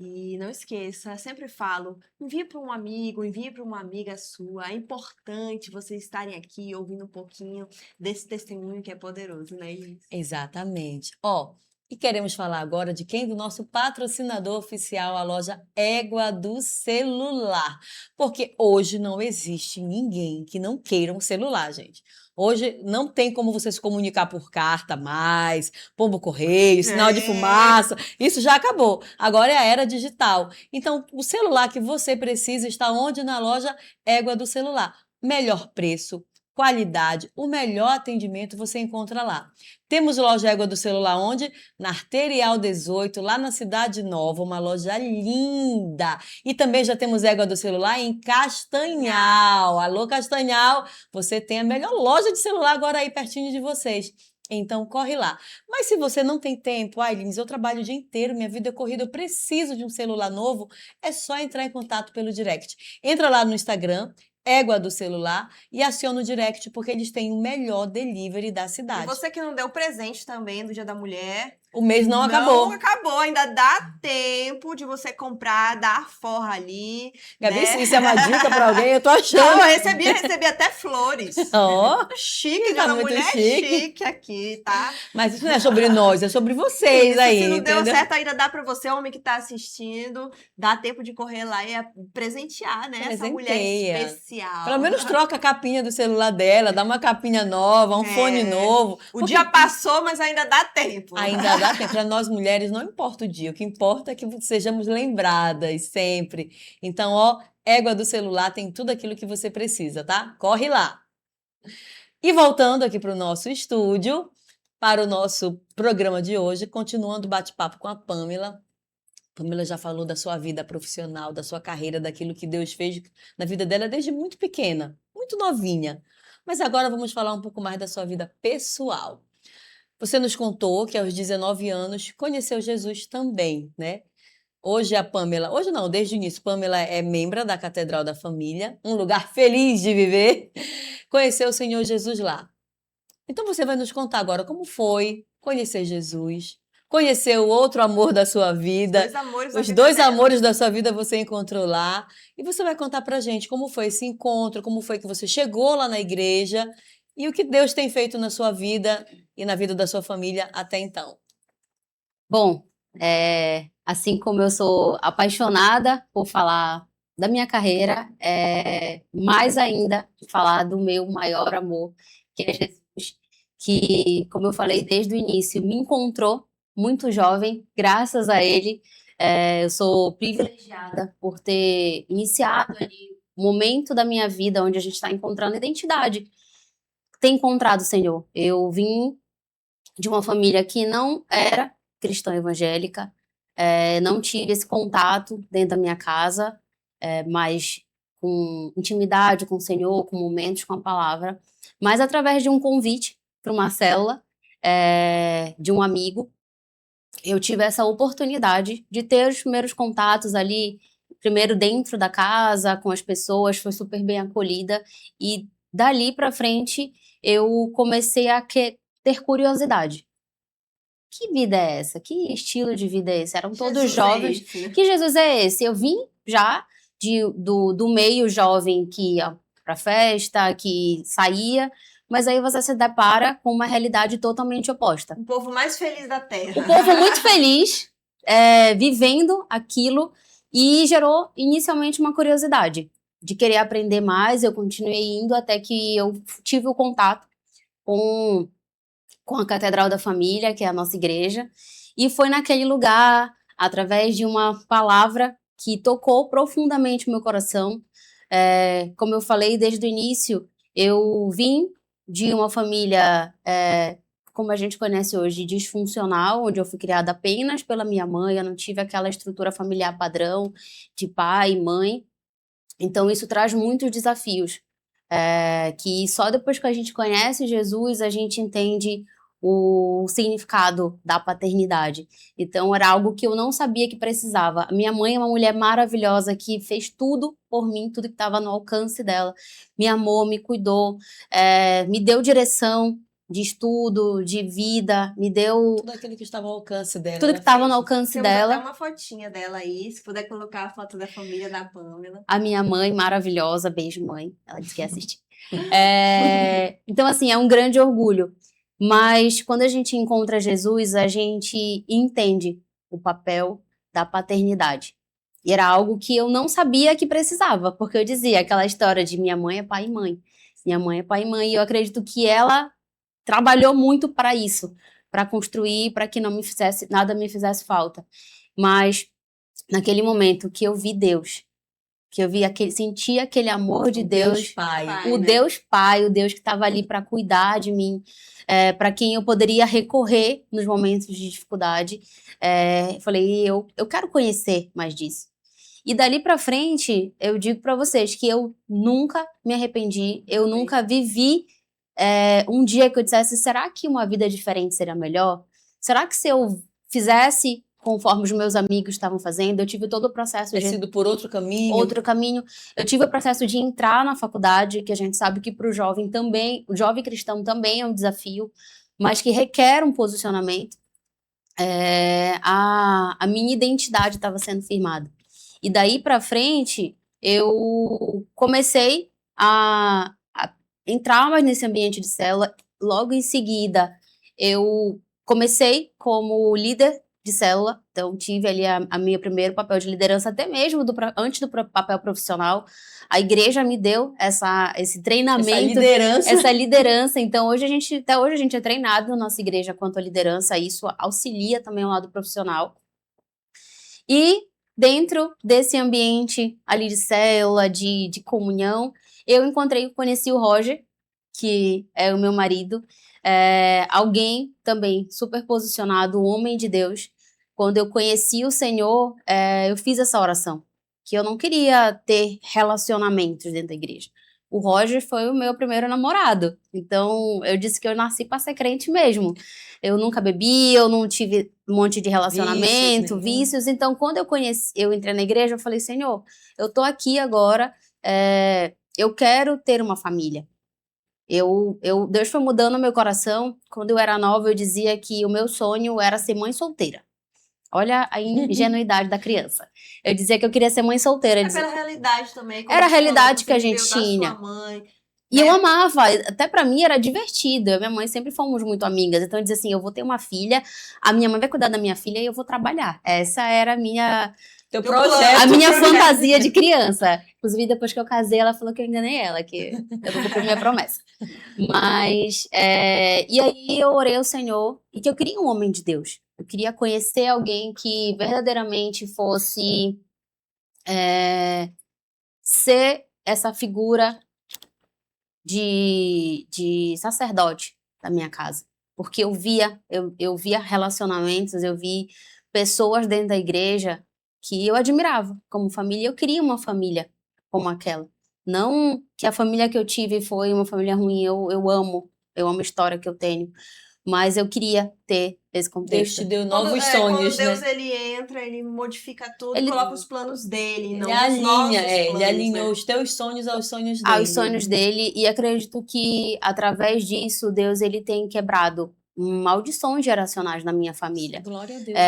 E não esqueça, sempre falo, envie para um amigo, envie para uma amiga sua. É importante vocês estarem aqui ouvindo um pouquinho desse testemunho que é poderoso, né, Elis? Exatamente. Ó, e queremos falar agora de quem? Do nosso patrocinador oficial, a loja Égua do Celular. Porque hoje não existe ninguém que não queira um celular, gente. Hoje não tem como você se comunicar por carta mais, pombo correio, sinal de fumaça, isso já acabou. Agora é a era digital. Então, o celular que você precisa está onde? Na loja Égua do Celular. Melhor preço, qualidade, o melhor atendimento você encontra lá. Temos loja Égua do Celular onde? Na Arterial 18, lá na Cidade Nova, uma loja linda. E também já temos Égua do Celular em Castanhal. Alô, Castanhal, você tem a melhor loja de celular agora aí pertinho de vocês. Então, corre lá. Mas se você não tem tempo, Lins, eu trabalho o dia inteiro, minha vida é corrida, eu preciso de um celular novo, é só entrar em contato pelo direct. Entra lá no Instagram, Égua do Celular, e aciona o direct, porque eles têm o melhor delivery da cidade. E você que não deu presente também do Dia da Mulher... O mês não acabou. Não acabou, ainda dá tempo de você comprar, dar forra ali. Gabi, né? se isso é uma dica pra alguém, eu tô achando. Não, eu recebi até flores. Ó, Chique, tá Dia da muito Mulher chique. aqui, tá? Mas isso não é sobre nós, é sobre vocês Isso, aí, se não entendeu? deu certo, ainda dá pra você, homem que tá assistindo, dá tempo de correr lá e presentear, né? Essa mulher Presenteia. especial. Pelo menos troca a capinha do celular dela, dá uma capinha nova, um fone novo. O dia passou, mas ainda dá tempo. Ainda dá tempo. Para nós mulheres, não importa o dia, o que importa é que sejamos lembradas sempre. Então, ó, Égua do Celular tem tudo aquilo que você precisa, tá? Corre lá! E voltando aqui para o nosso estúdio, para o nosso programa de hoje, continuando o bate-papo com a Pamela. Pamela já falou da sua vida profissional, da sua carreira, daquilo que Deus fez na vida dela desde muito pequena, muito novinha. Mas agora vamos falar um pouco mais da sua vida pessoal. Você nos contou que aos 19 anos conheceu Jesus também, né? Hoje a Pamela, hoje não, desde o início, Pamela é membro da Catedral da Família, um lugar feliz de viver. Conheceu o Senhor Jesus lá. Então você vai nos contar agora como foi conhecer Jesus, conhecer o outro amor da sua vida, os dois amores da sua vida você encontrou lá, e você vai contar pra gente como foi esse encontro, como foi que você chegou lá na igreja e o que Deus tem feito na sua vida e na vida da sua família até então. Bom, assim como eu sou apaixonada por falar da minha carreira, mais ainda falar do meu maior amor, que é Jesus, que, como eu falei desde o início, me encontrou muito jovem, graças a ele. Eu sou privilegiada por ter iniciado ali o momento da minha vida onde a gente está encontrando identidade, ter encontrado o Senhor. Eu vim de uma família que não era cristã evangélica, não tive esse contato dentro da minha casa, mas com intimidade com o Senhor, com momentos com a palavra, mas através de um convite para uma célula de um amigo, eu tive essa oportunidade de ter os primeiros contatos ali, primeiro dentro da casa, com as pessoas, foi super bem acolhida, e dali para frente eu comecei a ter curiosidade. Que vida é essa? Que estilo de vida é esse? Eram todos Jesus jovens. é esse, né? Que Jesus é esse? Eu vim já do meio jovem que ia para festa, que saía, mas aí você se depara com uma realidade totalmente oposta. O povo mais feliz da Terra. O povo muito feliz, vivendo aquilo, e gerou inicialmente uma curiosidade de querer aprender mais. Eu continuei indo até que eu tive o contato com a Catedral da Família, que é a nossa igreja, e foi naquele lugar, através de uma palavra que tocou profundamente o meu coração. Como eu falei desde o início, eu vim de uma família, como a gente conhece hoje, disfuncional, onde eu fui criada apenas pela minha mãe, eu não tive aquela estrutura familiar padrão de pai e mãe. Então isso traz muitos desafios, que só depois que a gente conhece Jesus, a gente entende o significado da paternidade. Então era algo que eu não sabia que precisava. A minha mãe é uma mulher maravilhosa que fez tudo por mim, tudo que estava no alcance dela. Me amou, me cuidou, me deu direção de estudo, de vida, me deu Tudo aquilo que estava ao alcance dela. tudo que estava no alcance Temos dela. até uma fotinha dela aí, se puder colocar a foto da família da Pamela. A minha mãe maravilhosa, beijo mãe, ela disse que ia assistir. Então assim, é um grande orgulho. Mas quando a gente encontra Jesus, a gente entende o papel da paternidade. E era algo que eu não sabia que precisava, porque eu dizia aquela história de minha mãe é pai e mãe. Minha mãe é pai e mãe, e eu acredito que ela trabalhou muito para isso, para construir, para que nada me fizesse falta. Mas naquele momento que eu vi Deus, que eu senti aquele amor de Deus, Pai. o né? Deus Pai, o Deus que estava ali para cuidar de mim, para quem eu poderia recorrer nos momentos de dificuldade. Eu falei, eu quero conhecer mais disso. E dali para frente, eu digo para vocês que eu nunca me arrependi, eu nunca vivi um dia que eu dissesse, será que uma vida diferente seria melhor? Será que se eu fizesse conforme os meus amigos estavam fazendo, eu tive todo o processo Ter sido por outro caminho. Eu tive o processo de entrar na faculdade, que a gente sabe que para o jovem também, o jovem cristão também é um desafio, mas que requer um posicionamento. A minha identidade estava sendo firmada. E daí para frente, eu comecei a entrar mais nesse ambiente de célula. Logo em seguida, eu comecei como líder de célula, então tive ali a meu primeiro papel de liderança, até mesmo antes do papel profissional. A igreja me deu esse treinamento, essa liderança. Então até hoje a gente é treinado na nossa igreja quanto à liderança, isso auxilia também o lado profissional. E dentro desse ambiente ali de célula, de comunhão, eu conheci o Roger, que é o meu marido, alguém também super posicionado, um homem de Deus. Quando eu conheci o Senhor, eu fiz essa oração, que eu não queria ter relacionamentos dentro da igreja. O Roger foi o meu primeiro namorado, então eu disse que eu nasci para ser crente mesmo. Eu nunca bebi, eu não tive um monte de relacionamento, vícios. Então, quando eu entrei na igreja, eu falei, Senhor, eu tô aqui agora, eu quero ter uma família. Deus foi mudando o meu coração. Quando eu era nova, eu dizia que o meu sonho era ser mãe solteira. Olha a ingenuidade da criança. Eu dizia que eu queria ser mãe solteira. Pela realidade também. Era a realidade que a gente viveu da tinha. sua mãe. E eu amava, até pra mim era divertido. Eu e minha mãe sempre fomos muito amigas. Então eu dizia assim, eu vou ter uma filha, a minha mãe vai cuidar da minha filha e eu vou trabalhar. Essa era a minha Teu Teu projeto. a minha fantasia de criança. Inclusive, depois que eu casei, ela falou que eu enganei ela, que eu não cumpri minha promessa. Mas, e aí eu orei ao Senhor e que eu queria um homem de Deus. Eu queria conhecer alguém que verdadeiramente fosse ser essa figura de sacerdote da minha casa. Porque eu via relacionamentos, eu vi pessoas dentro da igreja que eu admirava como família. Eu queria uma família como aquela. Não que a família que eu tive foi uma família ruim, eu amo a história que eu tenho. Mas eu queria ter esse Deus contexto. te deu novos sonhos, quando Deus né? ele entra, ele modifica tudo, Ele- coloca os planos dele, Ele não os alinha, nossos ele planos, alinhou né? os teus sonhos aos sonhos dele. Aos sonhos dele, e acredito que através disso Deus ele tem quebrado maldições geracionais na minha família. Glória a Deus.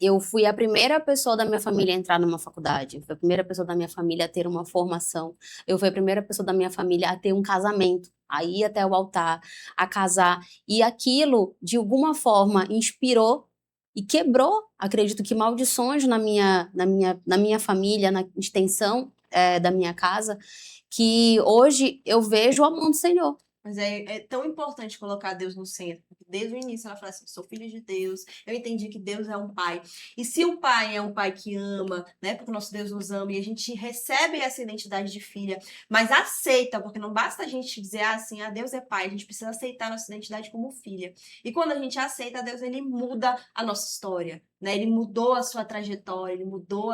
Eu fui a primeira pessoa da minha família a entrar numa faculdade, eu fui a primeira pessoa da minha família a ter uma formação, eu fui a primeira pessoa da minha família a ter um casamento, a ir até o altar, a casar, e aquilo de alguma forma inspirou e quebrou, acredito que maldições na minha família, na extensão da minha casa, que hoje eu vejo o amor do Senhor. Mas é tão importante colocar Deus no centro. Porque desde o início ela fala assim, sou filha de Deus, eu entendi que Deus é um pai. E se o pai é um pai que ama, né, porque o nosso Deus nos ama, e a gente recebe essa identidade de filha, mas aceita, porque não basta a gente dizer assim, Deus é pai, a gente precisa aceitar a nossa identidade como filha. E quando a gente aceita Deus, ele muda a nossa história, né? Ele mudou a sua trajetória, ele mudou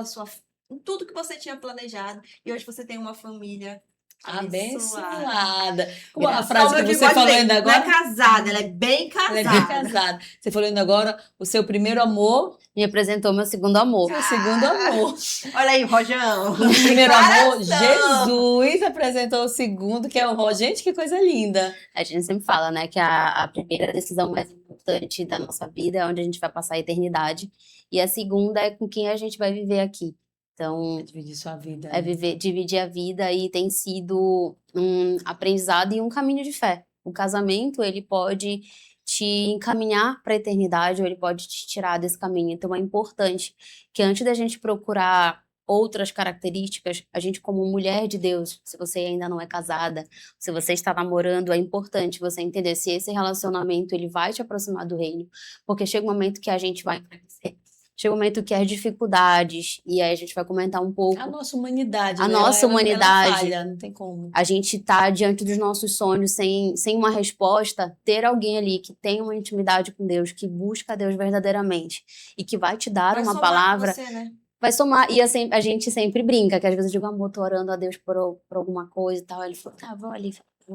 tudo que você tinha planejado, e hoje você tem uma família Abençoada. Como a Graças frase ao que meu você Deus, falou não ainda é agora. casada, ela é bem casada. Ela é bem casada. Você falou ainda agora, o seu primeiro amor, Me apresentou meu segundo amor. seu segundo amor. Olha aí, Rojão. O primeiro amor, Declaração. Jesus apresentou o segundo, que é o Ró. Gente, que coisa linda. A gente sempre fala, né, que a primeira decisão mais importante da nossa vida é onde a gente vai passar a eternidade. E a segunda é com quem a gente vai viver aqui. Então, Dividir sua vida. dividir a vida e tem sido um aprendizado e um caminho de fé. O casamento, ele pode te encaminhar para a eternidade ou ele pode te tirar desse caminho. Então, é importante que antes da gente procurar outras características, a gente como mulher de Deus, se você ainda não é casada, se você está namorando, é importante você entender se esse relacionamento ele vai te aproximar do reino, porque chega um momento que a gente vai crescer. Chega um momento que as dificuldades, e aí a gente vai comentar um pouco. A nossa humanidade. A né? nossa humanidade. Ela falha, não tem como. A gente tá diante dos nossos sonhos sem uma resposta, ter alguém ali que tem uma intimidade com Deus, que busca Deus verdadeiramente e que vai te dar Vai uma somar palavra, você, né? vai somar. E assim, a gente sempre brinca, que às vezes eu digo, amor, tô orando a Deus por alguma coisa e tal. Aí ele falou, tá, vou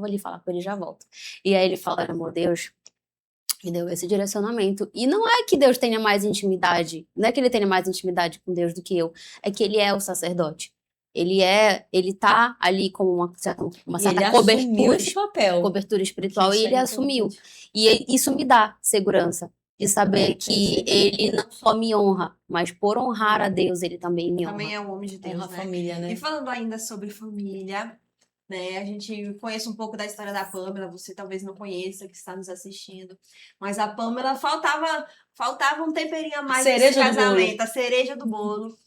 ali falar com ele e já volto. E aí ele fala, amor, Deus me deu esse direcionamento. E não é que Deus tenha mais intimidade, não é que ele tenha mais intimidade com Deus do que eu, é que ele é o sacerdote. Ele tá ali com uma certa Ele assumiu esse cobertura espiritual, e ele assumiu. Importante. E isso me dá segurança de saber que ele não só me honra, mas por honrar a Deus, ele também me honra. Também é um homem de Deus, Honra a né? família, né? E falando ainda sobre família, né? A gente conhece um pouco da história da Pamela, você talvez não conheça, que está nos assistindo. Mas a Pamela faltava um temperinho a mais nesse Cereja do casamento, bolo. a cereja do bolo.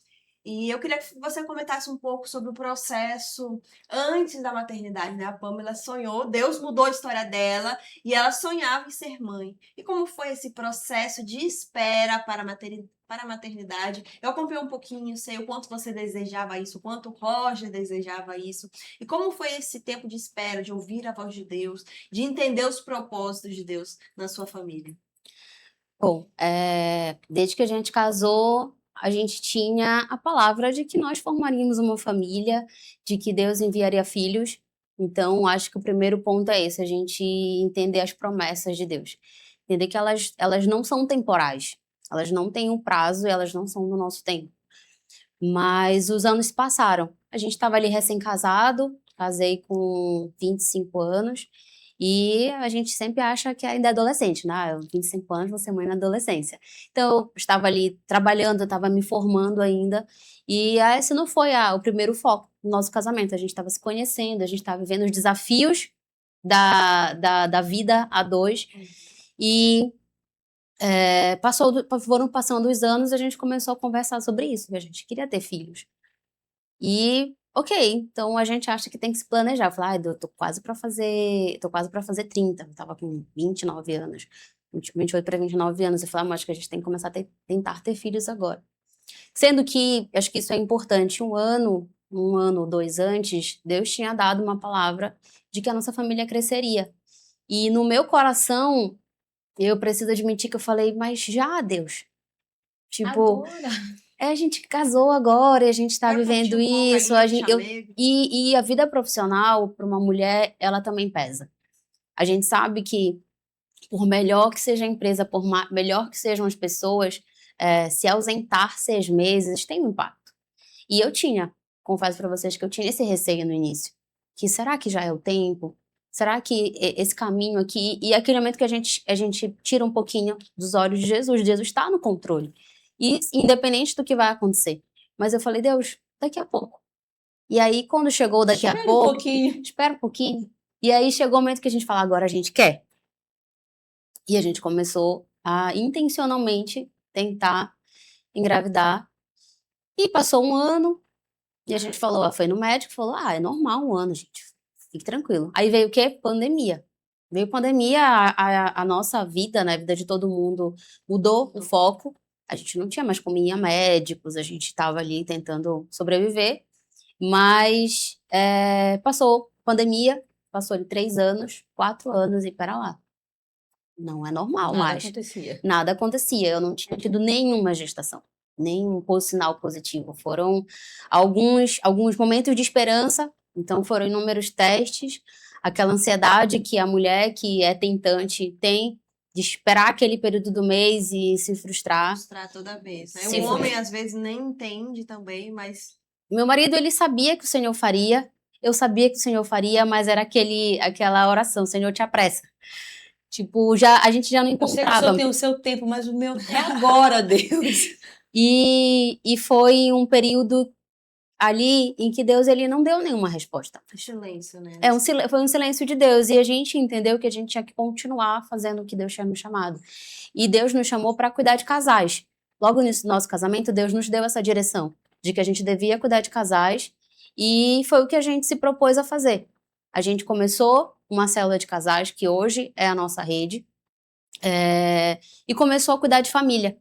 E eu queria que você comentasse um pouco sobre o processo antes da maternidade, né? A Pamela sonhou, Deus mudou a história dela e ela sonhava em ser mãe. E como foi esse processo de espera para a maternidade? Eu acompanhei um pouquinho, sei o quanto você desejava isso, o quanto o Roger desejava isso. E como foi esse tempo de espera, de ouvir a voz de Deus, de entender os propósitos de Deus na sua família? Bom, desde que a gente casou, a gente tinha a palavra de que nós formaríamos uma família, de que Deus enviaria filhos. Então, acho que o primeiro ponto é esse, a gente entender as promessas de Deus. Entender que elas não são temporais, elas não têm um prazo, elas não são do nosso tempo. Mas os anos se passaram. A gente estava ali recém-casado, casei com 25 anos, E a gente sempre acha que ainda é adolescente, né? Eu, 25 anos, vou ser mãe na adolescência. Então, eu estava ali trabalhando, eu estava me formando ainda. E esse não foi o primeiro foco do nosso casamento. A gente estava se conhecendo, a gente estava vivendo os desafios da vida a dois. E foram passando os anos, a gente começou a conversar sobre isso, que a gente queria ter filhos. E, ok, então a gente acha que tem que se planejar. Eu falei, eu tô quase pra fazer 30, eu tava com 29 anos, 28 para 29 anos. Eu falei, acho que a gente tem que começar a tentar ter filhos agora. Sendo que, acho que isso é importante, um ano, 2 antes, Deus tinha dado uma palavra de que a nossa família cresceria. E no meu coração, eu preciso admitir que eu falei, mas já, Deus? Tipo, Agora. a gente casou agora, e a gente tá Quero vivendo curtir um pouco isso, aí, chamego. e a vida profissional, para uma mulher, ela também pesa. A gente sabe que, por melhor que seja a empresa, melhor que sejam as pessoas, se ausentar 6 meses tem um impacto. E eu confesso para vocês que eu tinha esse receio no início. Que será que já é o tempo? Será que esse caminho aqui... E aquele momento que a gente tira um pouquinho dos olhos de Jesus. Jesus está no controle. E independente do que vai acontecer. Mas eu falei, Deus, daqui a pouco. E aí, quando chegou daqui a pouco... Espera um pouquinho. E aí chegou o momento que a gente fala, agora a gente quer. E a gente começou a intencionalmente tentar engravidar. E passou um ano, e a gente falou, foi no médico, falou, é normal um ano, gente, fique tranquilo. Aí veio o quê? Pandemia. Veio pandemia, a nossa vida, né, a vida de todo mundo mudou o foco. A gente não tinha mais como ir a médicos, a gente estava ali tentando sobreviver. Mas passou pandemia, passou ali 3 anos, 4 anos, e pera lá. Não é normal mais. Nada acontecia. Eu não tinha tido nenhuma gestação, nenhum sinal positivo. Foram alguns momentos de esperança, então foram inúmeros testes, aquela ansiedade que a mulher que é tentante tem de esperar aquele período do mês e se frustrar. Frustrar toda vez. Se O homem, às vezes, nem entende também, mas... Meu marido, ele sabia que o Senhor faria, eu sabia que o Senhor faria, mas era aquela oração, Senhor, te apressa. Tipo, a gente já não Eu sei que o encontrava. senhor tem o seu tempo, mas o meu é agora, Deus. E foi um período ali em que Deus, ele não deu nenhuma resposta. Silêncio, né? Foi um silêncio de Deus, e a gente entendeu que a gente tinha que continuar fazendo o que Deus tinha nos chamado. E Deus nos chamou para cuidar de casais. Logo no nosso casamento, Deus nos deu essa direção, de que a gente devia cuidar de casais, e foi o que a gente se propôs a fazer. A gente começou uma célula de casais, que hoje é a nossa rede, e começou a cuidar de família.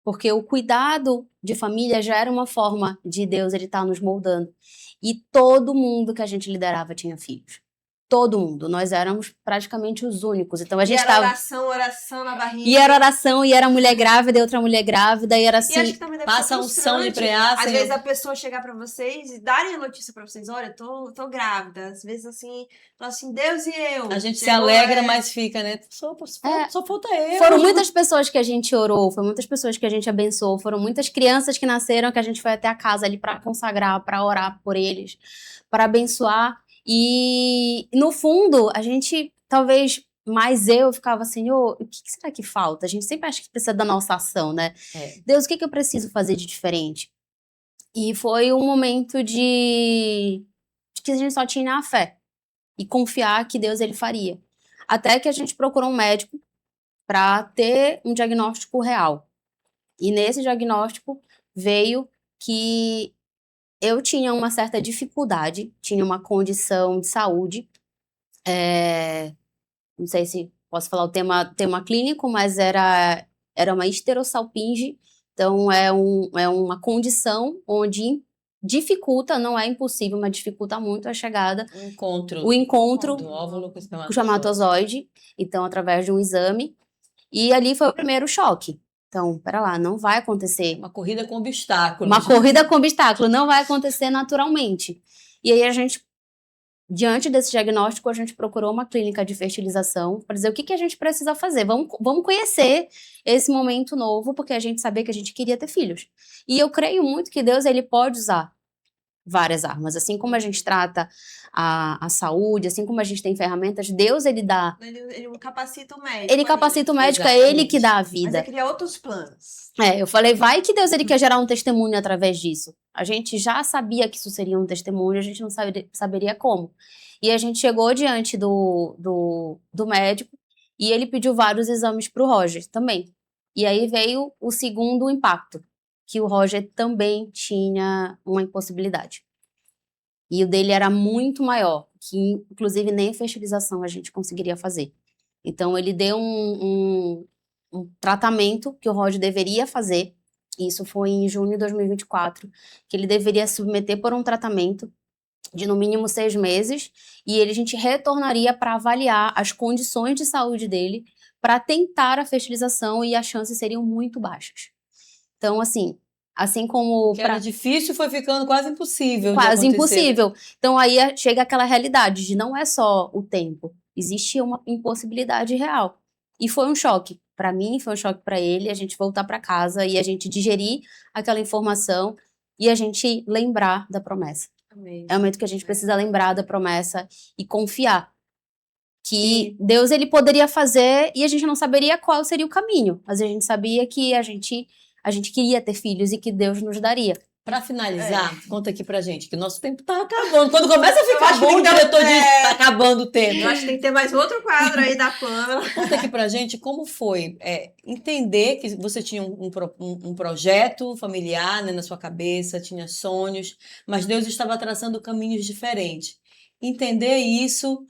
Porque o cuidado de família já era uma forma de Deus, ele estar nos moldando. E todo mundo que a gente liderava tinha filhos. Todo mundo. Nós éramos praticamente os únicos. Então a gente era oração na barriga. E era oração, e era mulher grávida, e outra mulher grávida, e era assim... E acho que também deve passa ser um som de frustrante. preá, Às vezes a pessoa chegar pra vocês e darem a notícia pra vocês, olha, tô grávida. Às vezes assim, fala assim, Deus e eu. A gente se Chegou, alegra, mas fica, né? Só falta eu. Foram muitas pessoas que a gente orou, foram muitas pessoas que a gente abençoou, foram muitas crianças que nasceram, que a gente foi até a casa ali para consagrar, para orar por eles, para abençoar. E no fundo, a gente, talvez mais eu ficava assim, o que será que falta? A gente sempre acha que precisa da nossa ação, né? Deus, o que eu preciso fazer de diferente? E foi um momento de que a gente só tinha a fé e confiar que Deus, ele faria. Até que a gente procurou um médico para ter um diagnóstico real. E nesse diagnóstico veio que eu tinha uma certa dificuldade, tinha uma condição de saúde, não sei se posso falar o tema clínico, mas era uma histerosalpinge, então é uma condição onde dificulta, não é impossível, mas dificulta muito a chegada, o encontro do óvulo com o espermatozoide, então através de um exame, e ali foi o primeiro choque. Então, pera lá, não vai acontecer. Uma corrida com obstáculos. Uma corrida com obstáculo, não vai acontecer naturalmente. E aí a gente, diante desse diagnóstico, a gente procurou uma clínica de fertilização para dizer o que a gente precisa fazer. Vamos conhecer esse momento novo, porque a gente sabia que a gente queria ter filhos. E eu creio muito que Deus, ele pode usar várias armas. Assim como a gente trata a saúde, assim como a gente tem ferramentas, Deus, ele dá. Ele capacita o médico. Ele capacita o médico, é ele que dá a Mas vida. ele cria outros planos. Eu falei, vai que Deus, ele quer gerar um testemunho através disso. A gente já sabia que isso seria um testemunho, a gente não saberia como. E a gente chegou diante do médico e ele pediu vários exames para o Roger também. E aí veio o segundo impacto, que o Roger também tinha uma impossibilidade. E o dele era muito maior, que inclusive nem a fertilização a gente conseguiria fazer. Então ele deu um tratamento que o Roger deveria fazer, isso foi em junho de 2024, que ele deveria submeter por um tratamento de no mínimo 6 meses, e a gente retornaria para avaliar as condições de saúde dele, para tentar a fertilização, e as chances seriam muito baixas. Então, assim como... Que era difícil, foi ficando quase impossível. Quase impossível. Então, aí chega aquela realidade de não é só o tempo, existe uma impossibilidade real. E foi um choque. Para mim, foi um choque para ele, a gente voltar para casa e a gente digerir aquela informação e a gente lembrar da promessa. Amém. É o momento que a gente precisa lembrar da promessa e confiar que Deus, ele poderia fazer e a gente não saberia qual seria o caminho, mas a gente sabia que a gente queria ter filhos e que Deus nos daria. Para finalizar, conta aqui pra gente, que o nosso tempo tá acabando. Quando começa a ficar bom, o que diretor diz que tá acabando o tempo. Eu acho que tem que ter mais outro quadro aí da Pamela. Conta aqui pra gente como foi entender que você tinha um projeto familiar, né, na sua cabeça, tinha sonhos, mas Deus estava traçando caminhos diferentes. Entender isso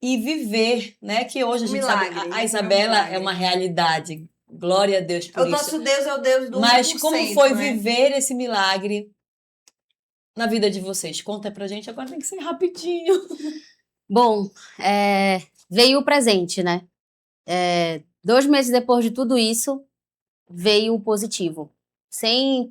e viver, né? Que hoje a gente Milagre, sabe, né? a Isabela Milagre. é uma realidade. Glória a Deus por O isso. nosso Deus é o Deus do 1%. Mas como foi né? viver esse milagre na vida de vocês? Conta pra gente, agora tem que ser rapidinho. Bom, veio o presente, né? 2 meses depois de tudo isso, veio o positivo. Sem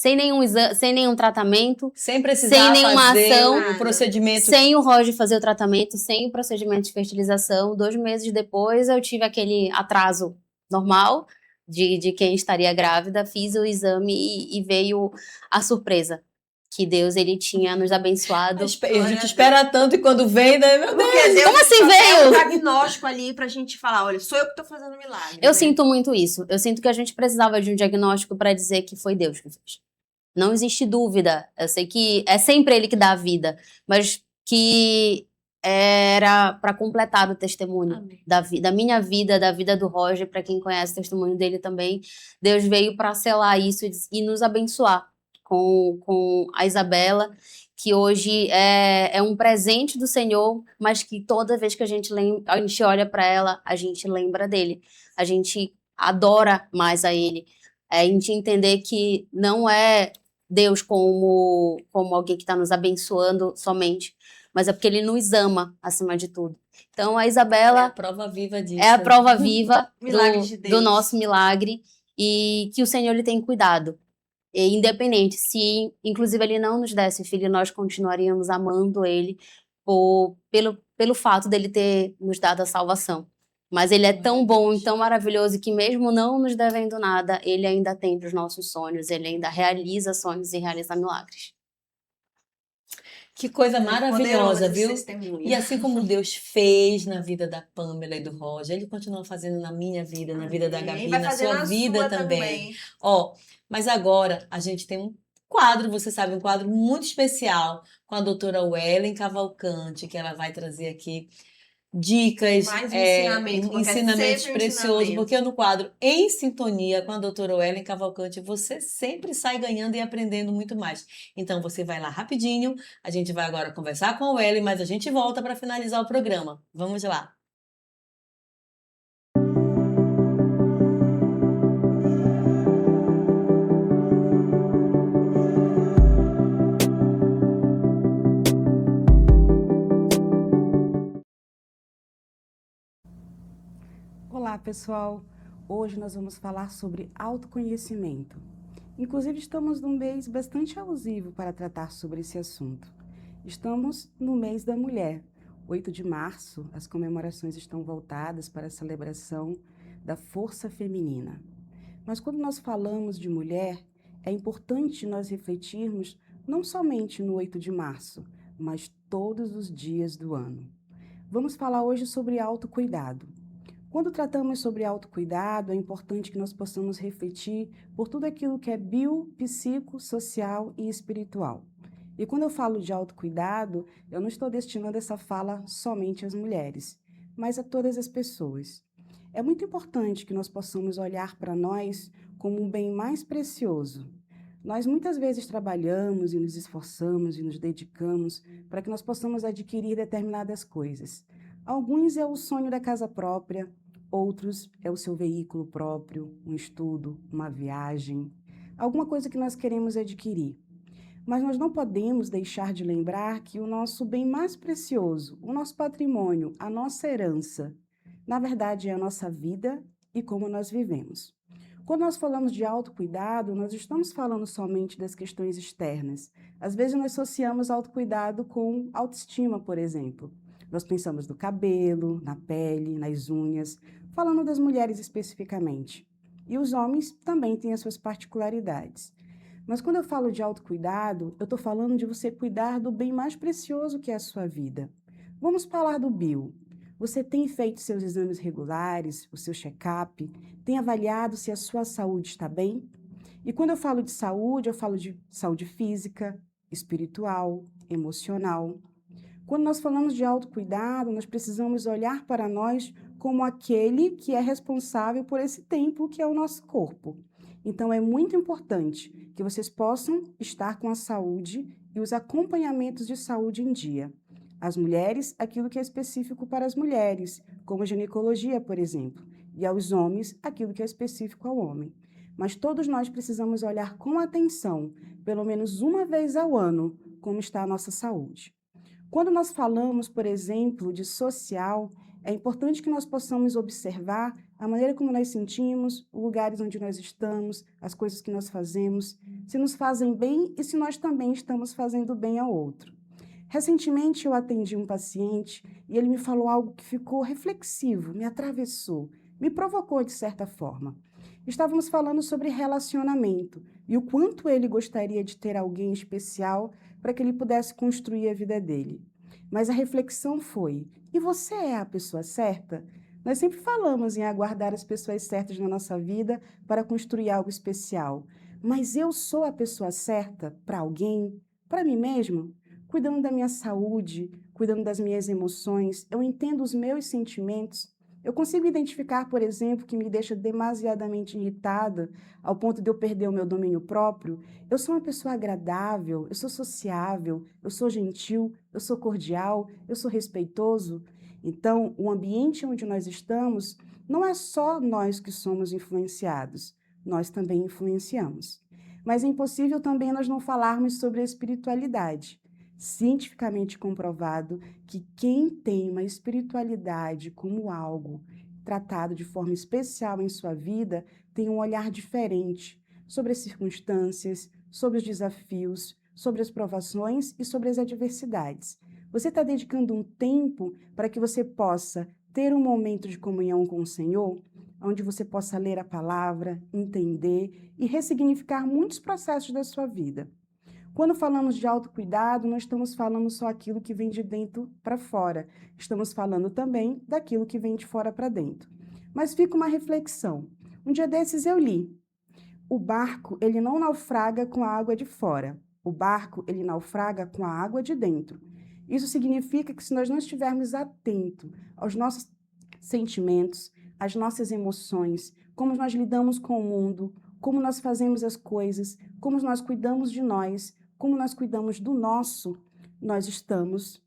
nenhum exame, sem nenhum tratamento, Sem precisar sem nenhuma fazer ação, o procedimento. sem o Roger fazer o tratamento, sem o procedimento de fertilização. 2 meses depois, eu tive aquele atraso normal de quem estaria grávida, fiz o exame e veio a surpresa. Que Deus, ele tinha nos abençoado. A gente espera tanto e quando vem, né, meu Deus? Porque Deus Como assim só tem veio? um diagnóstico ali pra gente falar, olha, sou eu que tô fazendo milagre. Eu né? sinto muito isso. Eu sinto que a gente precisava de um diagnóstico para dizer que foi Deus que fez. Não existe dúvida. Eu sei que é sempre Ele que dá a vida, mas que era para completar o testemunho Amém. da minha vida, da vida do Roger, para quem conhece o testemunho dele também. Deus veio para selar isso e nos abençoar com a Isabela, que hoje é um presente do Senhor, mas que toda vez que a gente olha para ela, a gente lembra dele. A gente adora mais a ele. A gente entender que não é Deus como alguém que está nos abençoando somente, mas é porque ele nos ama acima de tudo. Então a É a Isabela prova viva disso. é a prova viva Milagre de Deus. do nosso milagre e que o Senhor ele tem cuidado. E independente, se inclusive ele não nos desse filho, nós continuaríamos amando ele pelo fato dele ter nos dado a salvação. Mas ele é tão bom e tão maravilhoso que mesmo não nos devendo nada, ele ainda tem para os nossos sonhos, ele ainda realiza sonhos e realiza milagres. Que coisa Poderoso maravilhosa, esse viu? testemunho. E assim como Deus fez na vida da Pamela e do Roger, Ele continua fazendo na minha vida, na vida da Amém. Gabi, Vai na fazer sua vida sua também. Ó, mas agora a gente tem um quadro, você sabe, um quadro muito especial com a doutora Wellen Cavalcante, que ela vai trazer aqui dicas, Mais um ensinamento, porque é ensinamentos sempre um preciosos, ensinamento. porque no quadro Em Sintonia com a doutora Wellen Cavalcante, você sempre sai ganhando e aprendendo muito mais. Então você vai lá rapidinho, a gente vai agora conversar com a Wellen, mas a gente volta para finalizar o programa. Vamos lá. Olá, pessoal! Hoje nós vamos falar sobre autoconhecimento. Inclusive, estamos num mês bastante alusivo para tratar sobre esse assunto. Estamos no mês da mulher. 8 de março, as comemorações estão voltadas para a celebração da força feminina. Mas quando nós falamos de mulher, é importante nós refletirmos não somente no 8 de março, mas todos os dias do ano. Vamos falar hoje sobre autocuidado. Quando tratamos sobre autocuidado, é importante que nós possamos refletir por tudo aquilo que é bio, psico, social e espiritual. E quando eu falo de autocuidado, eu não estou destinando essa fala somente às mulheres, mas a todas as pessoas. É muito importante que nós possamos olhar para nós como um bem mais precioso. Nós muitas vezes trabalhamos e nos esforçamos e nos dedicamos para que nós possamos adquirir determinadas coisas. Alguns é o sonho da casa própria, outros é o seu veículo próprio, um estudo, uma viagem, alguma coisa que nós queremos adquirir. Mas nós não podemos deixar de lembrar que o nosso bem mais precioso, o nosso patrimônio, a nossa herança, na verdade é a nossa vida e como nós vivemos. Quando nós falamos de autocuidado, nós estamos falando somente das questões externas. Às vezes nós associamos autocuidado com autoestima, por exemplo. Nós pensamos no cabelo, na pele, nas unhas, falando das mulheres especificamente. E os homens também têm as suas particularidades. Mas quando eu falo de autocuidado, eu estou falando de você cuidar do bem mais precioso que é a sua vida. Vamos falar do bio. Você tem feito seus exames regulares, o seu check-up, tem avaliado se a sua saúde está bem? E quando eu falo de saúde, eu falo de saúde física, espiritual, emocional. Quando nós falamos de autocuidado, nós precisamos olhar para nós como aquele que é responsável por esse templo que é o nosso corpo. Então, é muito importante que vocês possam estar com a saúde e os acompanhamentos de saúde em dia. As mulheres, aquilo que é específico para as mulheres, como a ginecologia, por exemplo, e aos homens, aquilo que é específico ao homem. Mas todos nós precisamos olhar com atenção, pelo menos uma vez ao ano, como está a nossa saúde. Quando nós falamos, por exemplo, de social, é importante que nós possamos observar a maneira como nós sentimos, os lugares onde nós estamos, as coisas que nós fazemos, se nos fazem bem e se nós também estamos fazendo bem ao outro. Recentemente eu atendi um paciente e ele me falou algo que ficou reflexivo, me atravessou, me provocou de certa forma. Estávamos falando sobre relacionamento e o quanto ele gostaria de ter alguém especial para que ele pudesse construir a vida dele. Mas a reflexão foi: e você é a pessoa certa? Nós sempre falamos em aguardar as pessoas certas na nossa vida para construir algo especial. Mas eu sou a pessoa certa para alguém? Para mim mesmo? Cuidando da minha saúde, cuidando das minhas emoções, eu entendo os meus sentimentos. Eu consigo identificar, por exemplo, que me deixa demasiadamente irritada ao ponto de eu perder o meu domínio próprio. Eu sou uma pessoa agradável, eu sou sociável, eu sou gentil, eu sou cordial, eu sou respeitoso. Então, o ambiente onde nós estamos, não é só nós que somos influenciados, nós também influenciamos. Mas é impossível também nós não falarmos sobre a espiritualidade. Cientificamente comprovado que quem tem uma espiritualidade como algo tratado de forma especial em sua vida tem um olhar diferente sobre as circunstâncias, sobre os desafios, sobre as provações e sobre as adversidades. Você está dedicando um tempo para que você possa ter um momento de comunhão com o Senhor, onde você possa ler a palavra, entender e ressignificar muitos processos da sua vida. Quando falamos de autocuidado, não estamos falando só aquilo que vem de dentro para fora. Estamos falando também daquilo que vem de fora para dentro. Mas fica uma reflexão. Um dia desses eu li: o barco, ele não naufraga com a água de fora. O barco, ele naufraga com a água de dentro. Isso significa que se nós não estivermos atentos aos nossos sentimentos, às nossas emoções, como nós lidamos com o mundo, como nós fazemos as coisas, como nós cuidamos de nós, como nós cuidamos do nosso, nós estamos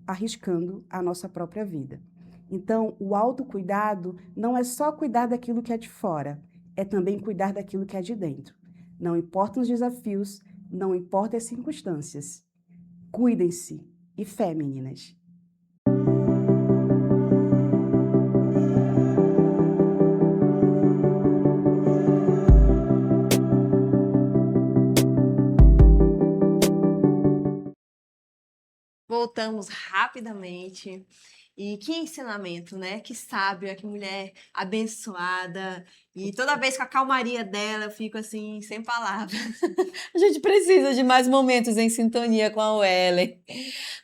arriscando a nossa própria vida. Então, o autocuidado não é só cuidar daquilo que é de fora, é também cuidar daquilo que é de dentro. Não importam os desafios, não importam as circunstâncias. Cuidem-se. E fé, meninas. Voltamos rapidamente E que ensinamento, né? Que sábia, que mulher abençoada. E toda vez com a calmaria dela, eu fico assim, sem palavras. A gente precisa de mais momentos em sintonia com a Wellen.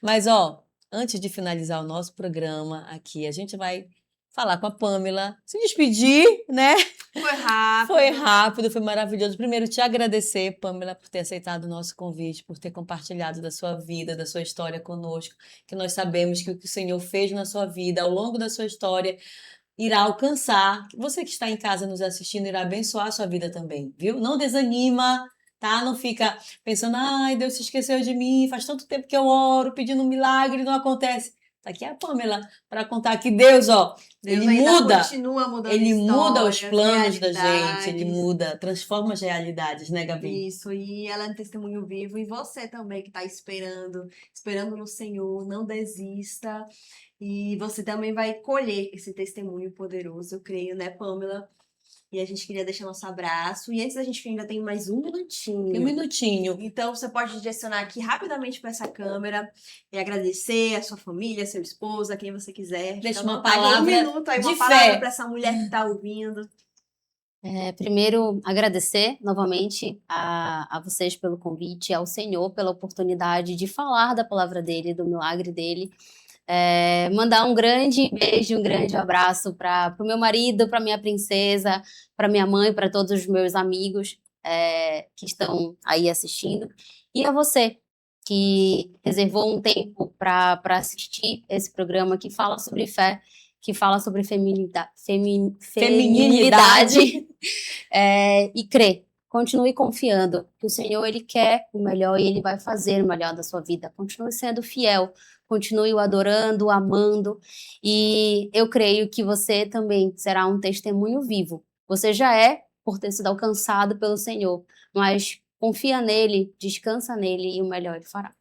Mas, ó, antes de finalizar o nosso programa aqui, a gente vai falar com a Pamela, se despedir, né? Foi rápido. Foi rápido, foi maravilhoso. Primeiro, te agradecer, Pamela, por ter aceitado o nosso convite, por ter compartilhado da sua vida, da sua história conosco, que nós sabemos que o que o Senhor fez na sua vida, ao longo da sua história, irá alcançar. Você que está em casa nos assistindo, irá abençoar a sua vida também, viu? Não desanima, tá? Não fica pensando, ai, Deus se esqueceu de mim, faz tanto tempo que eu oro, pedindo um milagre, não acontece. Tá aqui a Pamela para contar que Deus, ó, Deus ele ainda muda. continua mudando Ele muda os histórias, planos da gente, realidades. ele muda, transforma as realidades, né, Gabi? Isso, e ela é um testemunho vivo. E você também que está esperando no Senhor, não desista. E você também vai colher esse testemunho poderoso, eu creio, né, Pamela? E a gente queria deixar nosso abraço. E antes da gente ainda tem mais um minutinho. Um minutinho. Então, você pode direcionar aqui rapidamente para essa câmera e agradecer a sua família, seu esposo, a quem você quiser. Deixa Fica à uma vontade, palavra um minuto aí, de uma palavra fé. para essa mulher que está ouvindo. Primeiro, agradecer novamente a vocês pelo convite, ao Senhor pela oportunidade de falar da palavra dele, do milagre dele. Mandar um grande beijo, um grande abraço para o meu marido, para minha princesa, para minha mãe, para todos os meus amigos que estão aí assistindo. E a você, que reservou um tempo para assistir esse programa que fala sobre fé, que fala sobre feminilidade e crê. Continue confiando que o Senhor, Ele quer o melhor e Ele vai fazer o melhor da sua vida. Continue sendo fiel, continue o adorando, o amando, e eu creio que você também será um testemunho vivo. Você já é, por ter sido alcançado pelo Senhor, mas confia nele, descansa nele e o melhor Ele fará.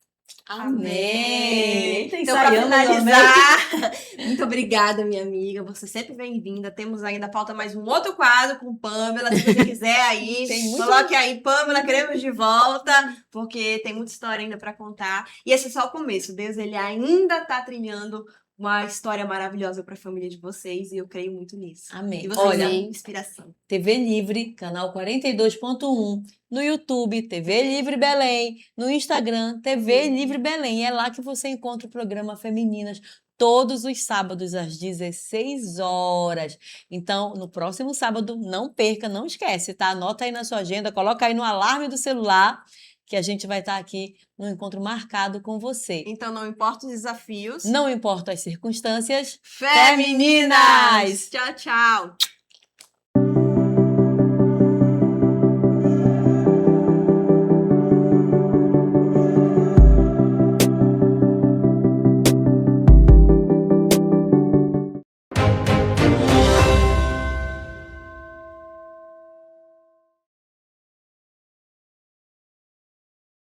Amém! Então, para finalizar, muito obrigada, minha amiga. Você sempre bem-vinda. Temos ainda, falta mais um outro quadro com Pamela. Se você quiser aí, coloque aí, Pamela, queremos de volta, porque tem muita história ainda para contar. E esse é só o começo. Deus, ele ainda está trilhando uma história maravilhosa para a família de vocês e eu creio muito nisso. Amém. E vocês Olha, são inspiração. TV Livre, canal 42.1, no YouTube, TV Livre Belém, no Instagram, TV Livre Belém. É lá que você encontra o programa Femininas, todos os sábados às 16 horas. Então, no próximo sábado, não perca, não esquece, tá? Anota aí na sua agenda, coloca aí no alarme do celular, que a gente vai estar aqui no encontro marcado com você. Então, não importa os desafios. Não importa as circunstâncias. Femininas! Tchau, tchau!